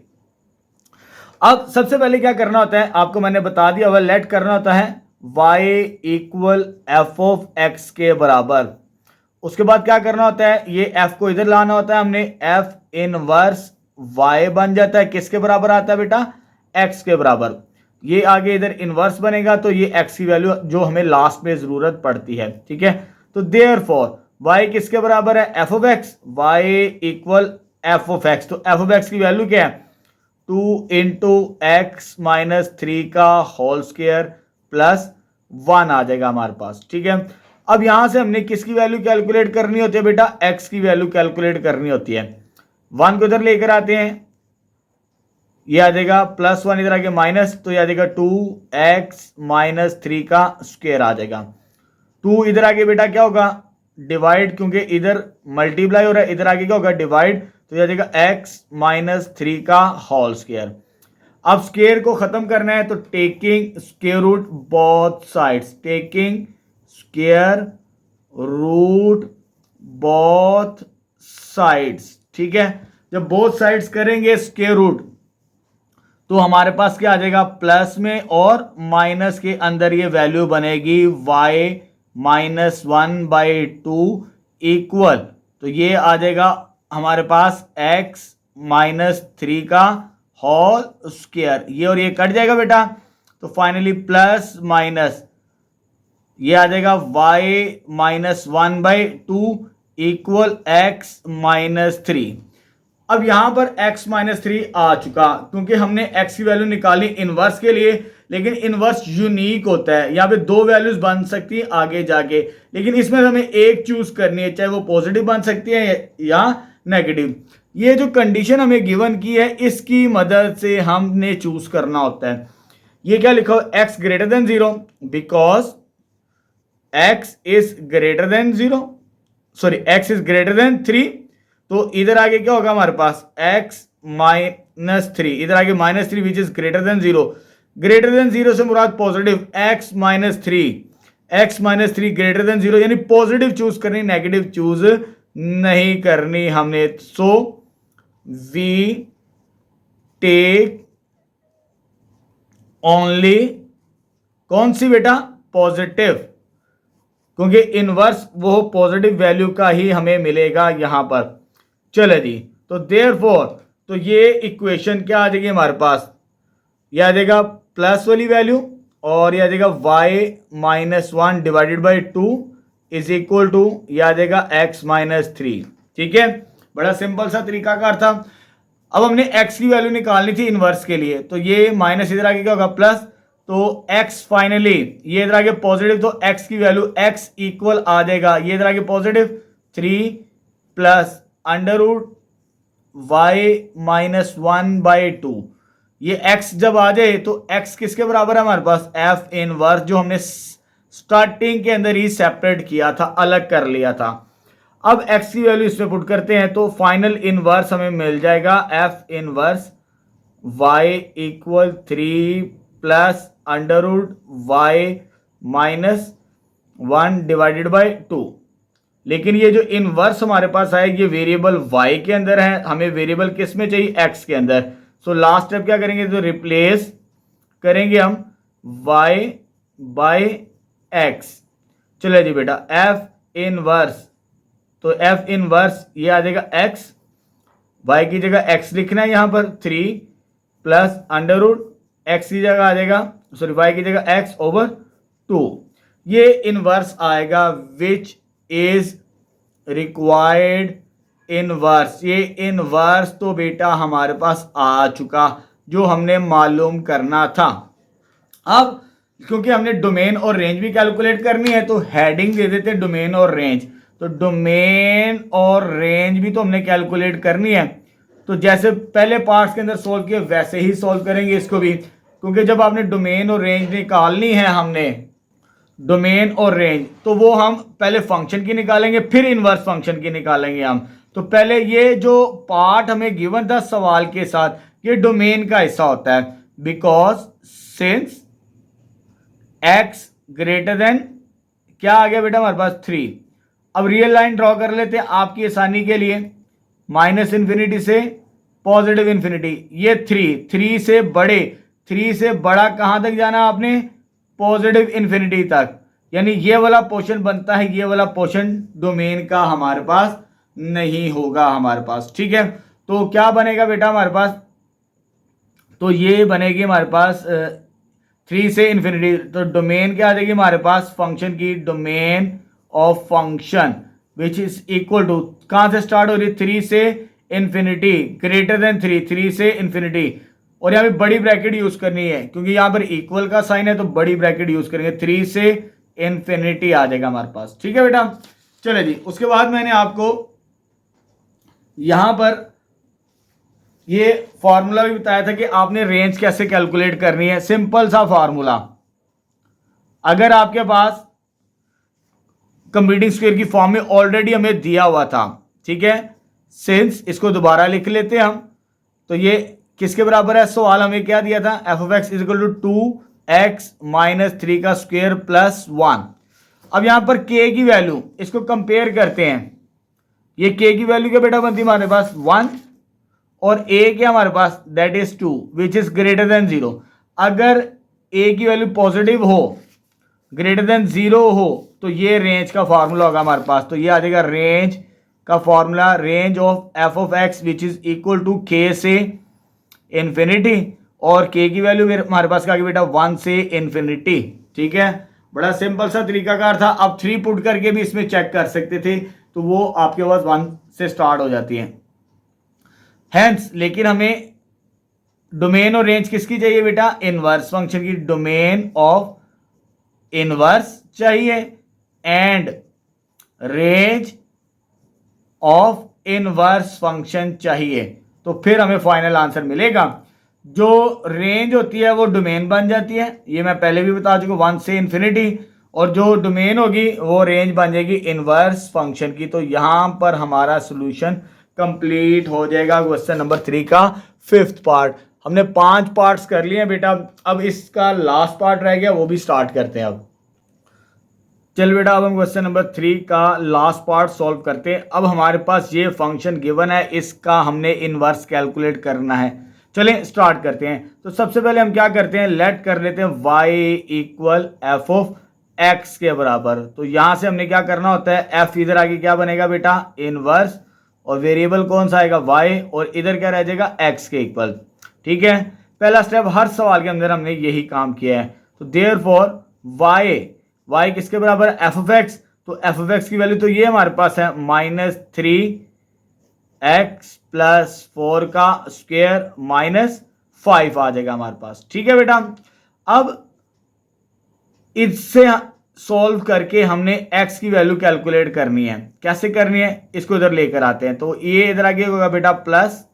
अब सबसे पहले क्या करना होता है आपको मैंने बता दिया, वह लेट करना होता है y equal f of x के बराबर। उसके बाद क्या करना होता है, ये f को इधर लाना होता है हमने, f इनवर्स y बन जाता है, किसके बराबर आता है बेटा, x के बराबर। ये आगे इधर इनवर्स बनेगा, तो ये x की वैल्यू जो हमें लास्ट में जरूरत पड़ती है। ठीक है, तो देयरफॉर y किसके बराबर है, f of x, y equal f of x। तो f ऑफ x की वैल्यू क्या है, 2 इंटू एक्स माइनस 3 का होल स्क्वायर प्लस 1 आ जाएगा हमारे पास। ठीक है, अब यहां से हमने किसकी वैल्यू कैलकुलेट करनी होती है बेटा, x की वैल्यू कैलकुलेट करनी होती है। 1 को इधर लेकर आते हैं, ये आ जाएगा प्लस 1, इधर आके माइनस, तो ये आ जाएगा 2x माइनस 3 का स्क्वायर आ जाएगा। 2 इधर आके बेटा क्या होगा, डिवाइड, क्योंकि इधर मल्टीप्लाई हो रहा है, इधर आगे क्या होगा डिवाइड, तो ये आ जाएगा x माइनस 3 का होल स्क्वायर। अब स्क्वायर को खत्म करना है, तो taking square root both sides, taking square root both sides. ठीक है, जब बोथ साइड्स करेंगे स्क्वायर रूट, तो हमारे पास क्या आ जाएगा, प्लस में और माइनस के अंदर ये वैल्यू बनेगी y माइनस 1/2 इक्वल, तो ये आ जाएगा हमारे पास x माइनस 3 का होल स्क्वायर। ये और ये कट जाएगा बेटा, तो फाइनली प्लस माइनस ये आ जाएगा y-1/2 इक्वल x-3। अब यहां पर x-3 आ चुका क्योंकि हमने x की वैल्यू निकाली इनवर्स के लिए, लेकिन इनवर्स यूनिक होता है, यहाँ पे दो वैल्यूज बन सकती है आगे जाके, लेकिन इसमें हमें एक चूज करनी है, चाहे वो पॉजिटिव बन सकती है या नेगेटिव। ये जो कंडीशन हमें गिवन की है इसकी मदद से हमने चूज करना होता है। ये क्या लिखा हो, x greater than 0 because x is greater than 0, sorry x is greater then 3। तो इधर आगे क्या होगा हमारे पास x-3, इधर आगे -3 विच is greater than 0। Greater than 0 से मुराद पॉजिटिव, x-3 ग्रेटर देन 0 यानी पॉजिटिव चूज करनी, नेगेटिव चूज नहीं करनी हमने। सो वी टेक ओनली कौन सी बेटा, पॉजिटिव, क्योंकि इनवर्स वो पॉजिटिव वैल्यू का ही हमें मिलेगा यहां पर। चले जी, तो देयरफॉर तो ये इक्वेशन क्या आ जाएगी हमारे पास, यह आ जाएगा प्लस वाली वैल्यू और यह आ जाएगा y-1 divided by 2 is equal to यह आ जाएगा x-3। ठीक है, बड़ा सिंपल सा तरीकाकार था। अब हमने x की वैल्यू निकालनी थी इनवर्स के लिए, तो ये माइनस इधर आगे क्या होगा प्लस, तो x फाइनली ये इधर आगे पॉजिटिव, तो x की वैल्यू x इक्वल आ जाएगा, ये इधर आगे positive 3 plus under root y-1/2। ये x जब आ जाए तो x किसके बराबर है हमारे पास, f इनवर्स, जो हमने स्टार्टिंग के अंदर ही सेपरेट किया था, अलग कर लिया था। अब x की वैल्यू इसमें पुट करते हैं तो फाइनल इनवर्स हमें मिल जाएगा f inverse y equal 3 plus under root y-1 divided by 2। लेकिन ये जो इनवर्स हमारे पास आए ये वेरिएबल y के अंदर है, हमें वेरिएबल किस में चाहिए, x के अंदर। सो लास्ट स्टेप क्या करेंगे, तो रिप्लेस करेंगे हम y बाय x। चलिए जी बेटा, f इनवर्स, तो f इनवर्स ये आ जाएगा x, y की जगह x लिखना है यहां पर 3 प्लस अंडर रूट x की जगह आ जाएगा, सॉरी y की जगह x ओवर 2। ये इनवर्स आएगा विच इज रिक्वायर्ड इनवर्स। ये इनवर्स तो बेटा हमारे पास आ चुका जो हमने मालूम करना था। अब क्योंकि हमने डोमेन और रेंज भी कैलकुलेट करनी है तो हेडिंग दे देते डोमेन और रेंज। तो डोमेन और रेंज भी तो हमने कैलकुलेट करनी है, तो जैसे पहले पार्ट्स के अंदर सोल्व किए वैसे ही सोल्व करेंगे इसको भी, क्योंकि जब आपने डोमेन और रेंज निकालनी है हमने डोमेन और रेंज, तो वो हम पहले फंक्शन की निकालेंगे फिर इनवर्स फंक्शन की निकालेंगे हम। तो पहले ये जो पार्ट हमें गिवन था सवाल के साथ, ये डोमेन का हिस्सा होता है, because since x greater then क्या आ गया बेटा हमारे पास 3। अब रियल लाइन ड्रॉ कर लेते हैं आपकी आसानी के लिए, माइनस इन्फिनिटी से पॉजिटिव इन्फिनिटी। ये 3 से बड़े, 3 से बड़ा कहां तक जाना आपने, पॉजिटिव इन्फिनिटी तक, यानी ये वाला पोर्शन बनता है, ये वाला पोर्शन डोमेन का हमारे पास नहीं होगा हमारे पास। ठीक है, तो क्या बनेगा बेटा हमारे पास, तो ये बनेगी हमारे पास 3 से इन्फिनिटी, तो डोमेन क्या आ जाएगी हमारे पास फंक्शन की, domain of function which is equal to, कहां से स्टार्ट हो रही है 3 से इन्फिनिटी, ग्रेटर देन 3 से इन्फिनिटी, और यहाँ पे बड़ी ब्रैकेट यूज करनी है क्योंकि यहाँ पर इक्वल का साइन है तो बड़ी ब्रैकेट यूज करेंगे, 3 से इन्फिनिटी आ जाएगा हमारे पास। ठीक है बेटा, चले जी, उसके बाद मैंने आपको यहां पर ये फॉर्मूला भी बताया था कि आपने रेंज कैसे कैलकुलेट करनी है। सिंपल सा फॉर्मूला, अगर आपके पास कंप्लीटिंग स्क्वायर की फॉर्म में ऑलरेडी हमें दिया हुआ था, ठीक है, सिंस इसको दोबारा लिख लेते हैं हम, तो ये किसके बराबर है, सवाल हमें क्या दिया था, f of x is equal to 2x minus 3 का स्क्वायर प्लस 1। अब यहां पर k की वैल्यू इसको कंपेयर करते हैं, ये k की वैल्यू क्या बेटा बनती है हमारे पास 1 और a क्या हमारे पास that is 2 which is greater than 0। अगर a की वैल्यू पॉजिटिव हो, ग्रेटर देन 0 हो, तो ये रेंज का फॉर्मूला होगा हमारे पास, तो ये आ जाएगा रेंज का formula, range of f of x which is equal to k से इन्फिनिटी, और k की वैल्यू हमारे पास क्या बेटा 1 से इन्फिनिटी। ठीक है, बड़ा सिंपल सा तरीकाकार था। अब 3 पुट करके भी इसमें चेक कर सकते थे, तो वो आपके पास 1 से स्टार्ट हो जाती है। हैंस लेकिन हमें डोमेन और रेंज किसकी चाहिए बेटा? इनवर्स फंक्शन की डोमेन ऑफ इनवर्स चाहिए and range of inverse function चाहिए, तो फिर हमें फाइनल आंसर मिलेगा। जो रेंज होती है वो डोमेन बन जाती है, ये मैं पहले भी बता चुका, 1 से इन्फिनिटी, और जो डोमेन होगी वो रेंज बन जाएगी इनवर्स फंक्शन की। तो यहां पर हमारा सोल्यूशन कंप्लीट हो जाएगा क्वेश्चन नंबर 3 का 5th पार्ट। हमने 5 पार्ट्स कर लिए हैं बेटा, अब इसका लास्ट पार्ट रह गया, वो भी स्टार्ट करते हैं। अब चल बेटा, अब हम क्वेश्चन नंबर 3 का लास्ट पार्ट सॉल्व करते हैं। अब हमारे पास ये फंक्शन गिवन है, इसका हमने इनवर्स कैलकुलेट करना है। चलें स्टार्ट करते हैं। तो सबसे पहले हम क्या करते हैं, लेट कर लेते हैं y equal f of x के बराबर। तो यहां से हमने क्या करना होता है, f इधर आगे क्या बनेगा बेटा, इनवर्स, और वेरिएबल कौन सा आएगा y, और इधर क्या रह जाएगा x के इक्वल। ठीक है, पहला स्टेप हर सवाल के अंदर हमने यही काम किया है। तो देयरफॉर y किसके बराबर है, एफ ऑफ एक्स। तो एफ ऑफ एक्स की वैल्यू तो ये हमारे पास है -3x प्लस 4 का स्क्वायर -5 आ जाएगा हमारे पास। ठीक है बेटा, अब इससे सॉल्व करके हमने x की वैल्यू कैलकुलेट करनी है। कैसे करनी है, इसको इधर लेकर आते हैं। तो ये इधर आगे होगा बेटा प्लस,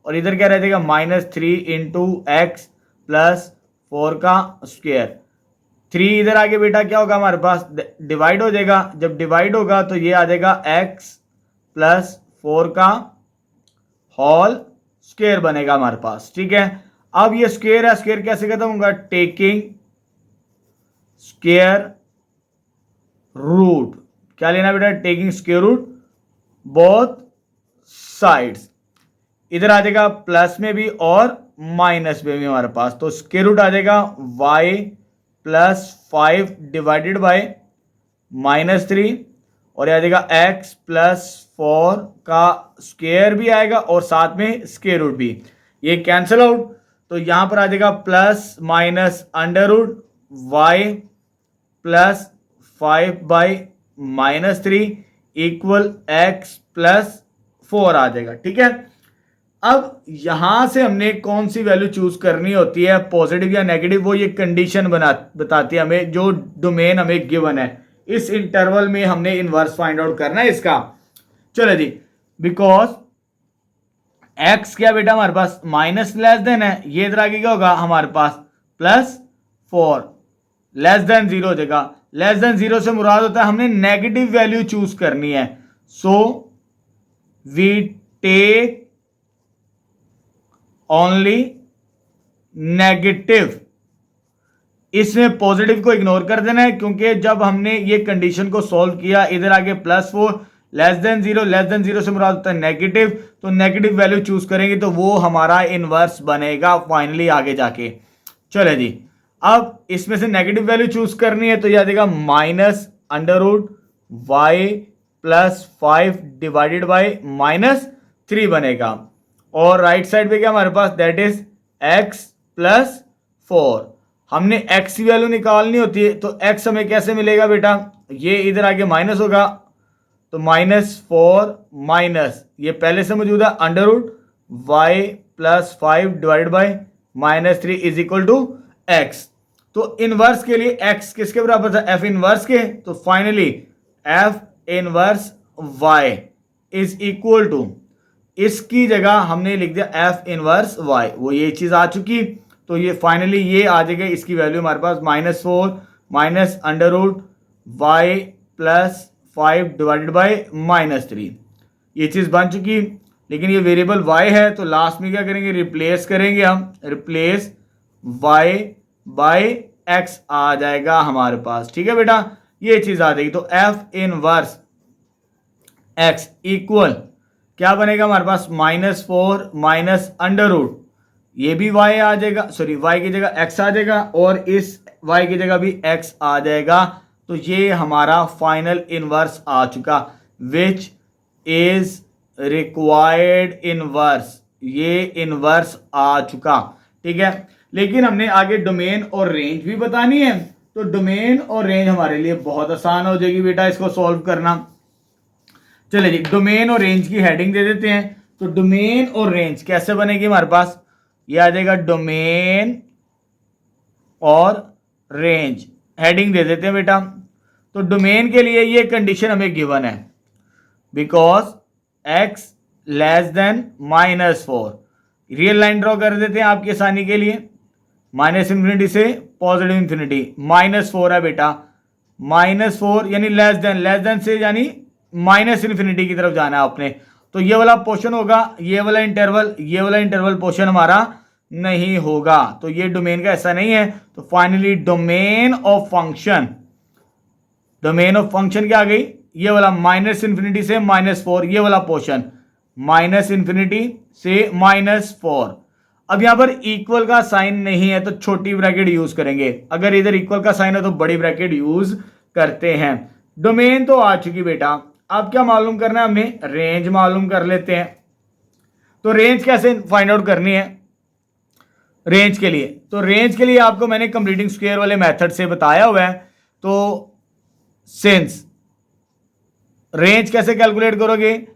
और इधर क्या रह जाएगा -3 इंटू एक्स प्लस 4 का स्क्वायर। 3 इधर आगे बेटा क्या होगा हमारे पास, डिवाइड हो जाएगा। जब डिवाइड होगा तो ये आ जाएगा x प्लस 4 का होल स्क्वायर बनेगा हमारे पास। ठीक है, अब ये स्क्वायर है, स्क्वायर कैसे खत्म होगा, टेकिंग स्क्वायर रूट। क्या लेना बेटा, taking square root both sides. इधर आ जाएगा प्लस में भी और माइनस में भी हमारे पास। तो स्क्वायर रूट आ जाएगा y प्लस 5 डिवाइडेड बाय -3, और आ जाएगा x प्लस 4 का स्क्वायर भी आएगा और साथ में स्क्वायर रूट भी, ये कैंसिल आउट। तो यहां पर आ जाएगा plus minus under root y plus 5 by -3 equal x plus 4 आ जाएगा। ठीक है, अब यहां से हमने कौन सी वैल्यू चूज करनी होती है, पॉजिटिव या नेगेटिव, वो ये कंडीशन बताती है हमें, जो डोमेन हमें गिवन है। इस इंटरवल में हमने इनवर्स फाइंड आउट करना है इसका। चलो जी, बिकॉज x क्या बेटा हमारे पास माइनस लेस देन है, ये इधर आगे क्या होगा हमारे पास +4 लेस देन 0 हो जाएगा। लेस देन 0 से मुराद होता है हमने नेगेटिव वैल्यू चूज करनी है। So we take only negative, इसमें पॉजिटिव को इग्नोर कर देना है, क्योंकि जब हमने ये कंडीशन को सॉल्व किया, इधर आगे +4 लेस देन 0 से मुराद होता है नेगेटिव, तो नेगेटिव वैल्यू चूज करेंगे तो वो हमारा इनवर्स बनेगा फाइनली आगे जाके। चले जी, अब इसमें से नेगेटिव वैल्यू चूज करनी है, तो यह देगा -√y प्लस 5 डिवाइडेड बाई -3 बनेगा, और राइट साइड पे क्या हमारे पास, दैट इज x प्लस 4। हमने x की वैल्यू निकालनी होती है, तो x हमें कैसे मिलेगा बेटा, ये इधर आगे माइनस होगा, तो -4 माइनस ये पहले से मौजूद है √y plus 5 divided by -3 is equal to x। तो इनवर्स के लिए x किसके बराबर था, f इनवर्स के। तो finally f inverse y is equal to, इसकी जगह हमने लिख दिया f इनवर्स y, वो ये चीज आ चुकी। तो ये फाइनली ये आ जाएगा, इसकी वैल्यू हमारे पास -4 minus √y plus 5 divided by -3, ये चीज बन चुकी। लेकिन ये वेरिएबल y है, तो लास्ट में क्या करेंगे, रिप्लेस करेंगे हम, रिप्लेस y बाई x आ जाएगा हमारे पास। ठीक है बेटा, ये चीज आ जाएगी। तो f इनवर्स x इक्वल क्या बनेगा हमारे पास, -4 माइनस √, ये भी y आ जाएगा, सॉरी y की जगह x आ जाएगा, और इस y की जगह भी x आ जाएगा। तो ये हमारा फाइनल इनवर्स आ चुका, विच इज रिक्वायर्ड इनवर्स, ये इनवर्स आ चुका। ठीक है, लेकिन हमने आगे डोमेन और रेंज भी बतानी है, तो डोमेन और रेंज हमारे लिए बहुत आसान हो जाएगी बेटा इसको सॉल्व करना। चलिए जी, डोमेन और रेंज की हेडिंग दे देते हैं। तो डोमेन और रेंज कैसे बनेगी हमारे पास, ये आ जाएगा डोमेन और रेंज, हेडिंग दे देते हैं बेटा। तो डोमेन के लिए ये कंडीशन हमें गिवन है, because x less then -4। Real line draw कर देते हैं आपकी आसानी के लिए, -∞ से +∞, -4 है बेटा, -4 यानी लेस देन से यानी -∞ की तरफ जाना है आपने। तो ये वाला पोर्शन होगा, ये वाला इंटरवल पोर्शन हमारा नहीं होगा, तो ये डोमेन का ऐसा नहीं है। तो फाइनली डोमेन ऑफ फंक्शन क्या आ गई, ये वाला -∞ से -4, ये वाला पोर्शन -∞ से -4। अब यहां पर इक्वल का साइन नहीं है तो छोटी ब्रैकेट यूज करेंगे, अगर इधर इक्वल का साइन है तो बड़ी ब्रैकेट यूज करते हैं। डोमेन तो आ चुकी बेटा, अब क्या मालूम करना है हमने, रेंज मालूम कर लेते हैं। तो रेंज कैसे फाइंड आउट करनी है रेंज के लिए, तो रेंज के लिए आपको मैंने कंप्लीटिंग स्क्वायर वाले मेथड से बताया हुआ है। तो सिंस रेंज कैसे कैलकुलेट करोगे,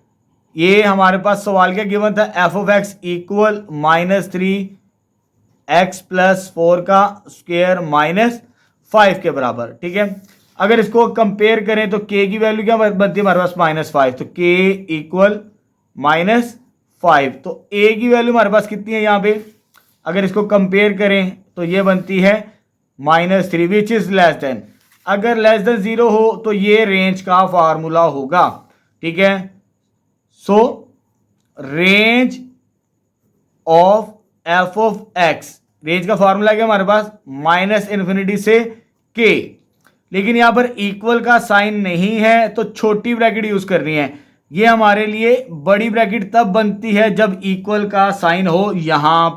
ये हमारे पास सवाल क्या गिवन था, f(x) इक्वल -3x + 4 का स्क्वायर -5 के बराबर, ठीक है। अगर इसको कंपेयर करें तो k की वैल्यू क्या बनती है हमारे पास, -5, तो k इक्वल -5। तो a की वैल्यू हमारे पास कितनी है यहाँ पे, अगर इसको कंपेयर करें तो ये बनती है -3 विच इज लेस देन। अगर लेस देन 0 हो तो ये रेंज का फार्मूला होगा, ठीक है। सो रेंज ऑफ f(x), रेंज का फार्मूला क्या हमारे पास, -∞ से k, लेकिन यहां पर इक्वल का साइन नहीं है तो छोटी ब्रैकेट यूज करनी है। ये हमारे लिए बड़ी ब्रैकेट तब बनती है जब इक्वल का साइन हो, यहां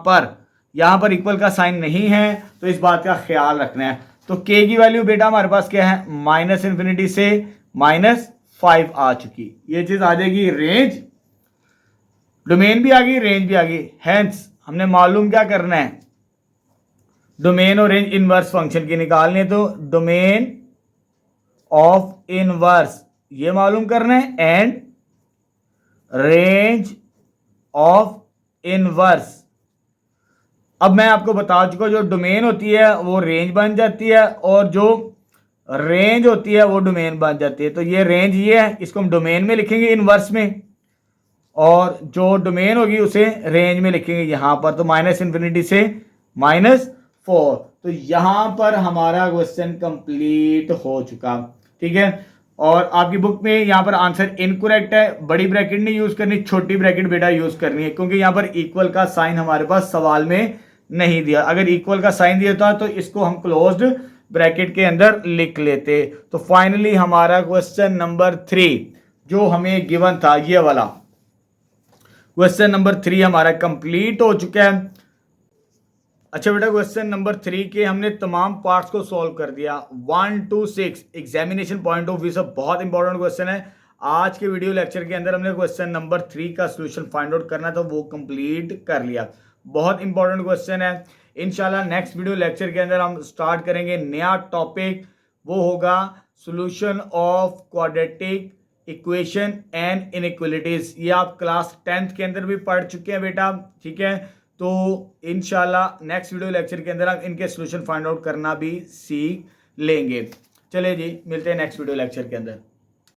पर इक्वल का साइन नहीं है, तो इस बात का ख्याल रखना है। तो k की वैल्यू बेटा हमारे पास क्या है, -∞ से -5 आ चुकी, ये चीज आ जाएगी रेंज। डोमेन भी आ गई, रेंज भी आ गई, हेंस हमने मालूम क्या करना है, डोमेन और रेंज इनवर्स फंक्शन की निकालनी है। तो डोमेन ऑफ इनवर्स ये मालूम करना है, एंड रेंज ऑफ इनवर्स। अब मैं आपको बता चुका, जो डोमेन होती है वो रेंज बन जाती है और जो रेंज होती है वो डोमेन बन जाती है। तो ये रेंज ये है, इसको हम डोमेन में लिखेंगे इनवर्स में, और जो डोमेन होगी उसे रेंज में लिखेंगे यहां पर। तो -∞ से -4। तो यहां पर हमारा क्वेश्चन कंप्लीट हो चुका, ठीक है। और आपकी बुक में यहां पर आंसर इनकरेक्ट है, बड़ी ब्रैकेट नहीं यूज करनी, छोटी ब्रैकेट बेटा यूज करनी है, क्योंकि यहां पर इक्वल का साइन हमारे पास सवाल में नहीं दिया। अगर इक्वल का साइन दिया था तो इसको हम क्लोज्ड ब्रैकेट के अंदर लिख लेते। तो फाइनली हमारा क्वेश्चन नंबर 3 जो हमें गिवन था, ये वाला क्वेश्चन नंबर 3 हमारा कंप्लीट हो चुका है। अच्छा बेटा, क्वेश्चन नंबर 3 के हमने तमाम पार्ट्स को सॉल्व कर दिया, 1 to 6 examination point of view से बहुत इंपॉर्टेंट क्वेश्चन है। आज के वीडियो लेक्चर के अंदर हमने क्वेश्चन नंबर 3 का सोल्यूशन फाइंड आउट करना था, वो कंप्लीट कर लिया। बहुत इंपॉर्टेंट क्वेश्चन है। इंशाल्लाह नेक्स्ट वीडियो लेक्चर के अंदर हम स्टार्ट करेंगे नया टॉपिक, वो होगा solution of quadratic equation and inequalities. ये आप क्लास 10th के अंदर भी पढ़ चुके हैं बेटा, ठीक है। तो इंशाल्लाह नेक्स्ट वीडियो लेक्चर के अंदर हम इनके सॉल्यूशन फाइंड आउट करना भी सीख लेंगे। चलिए जी, मिलते हैं नेक्स्ट वीडियो लेक्चर के अंदर।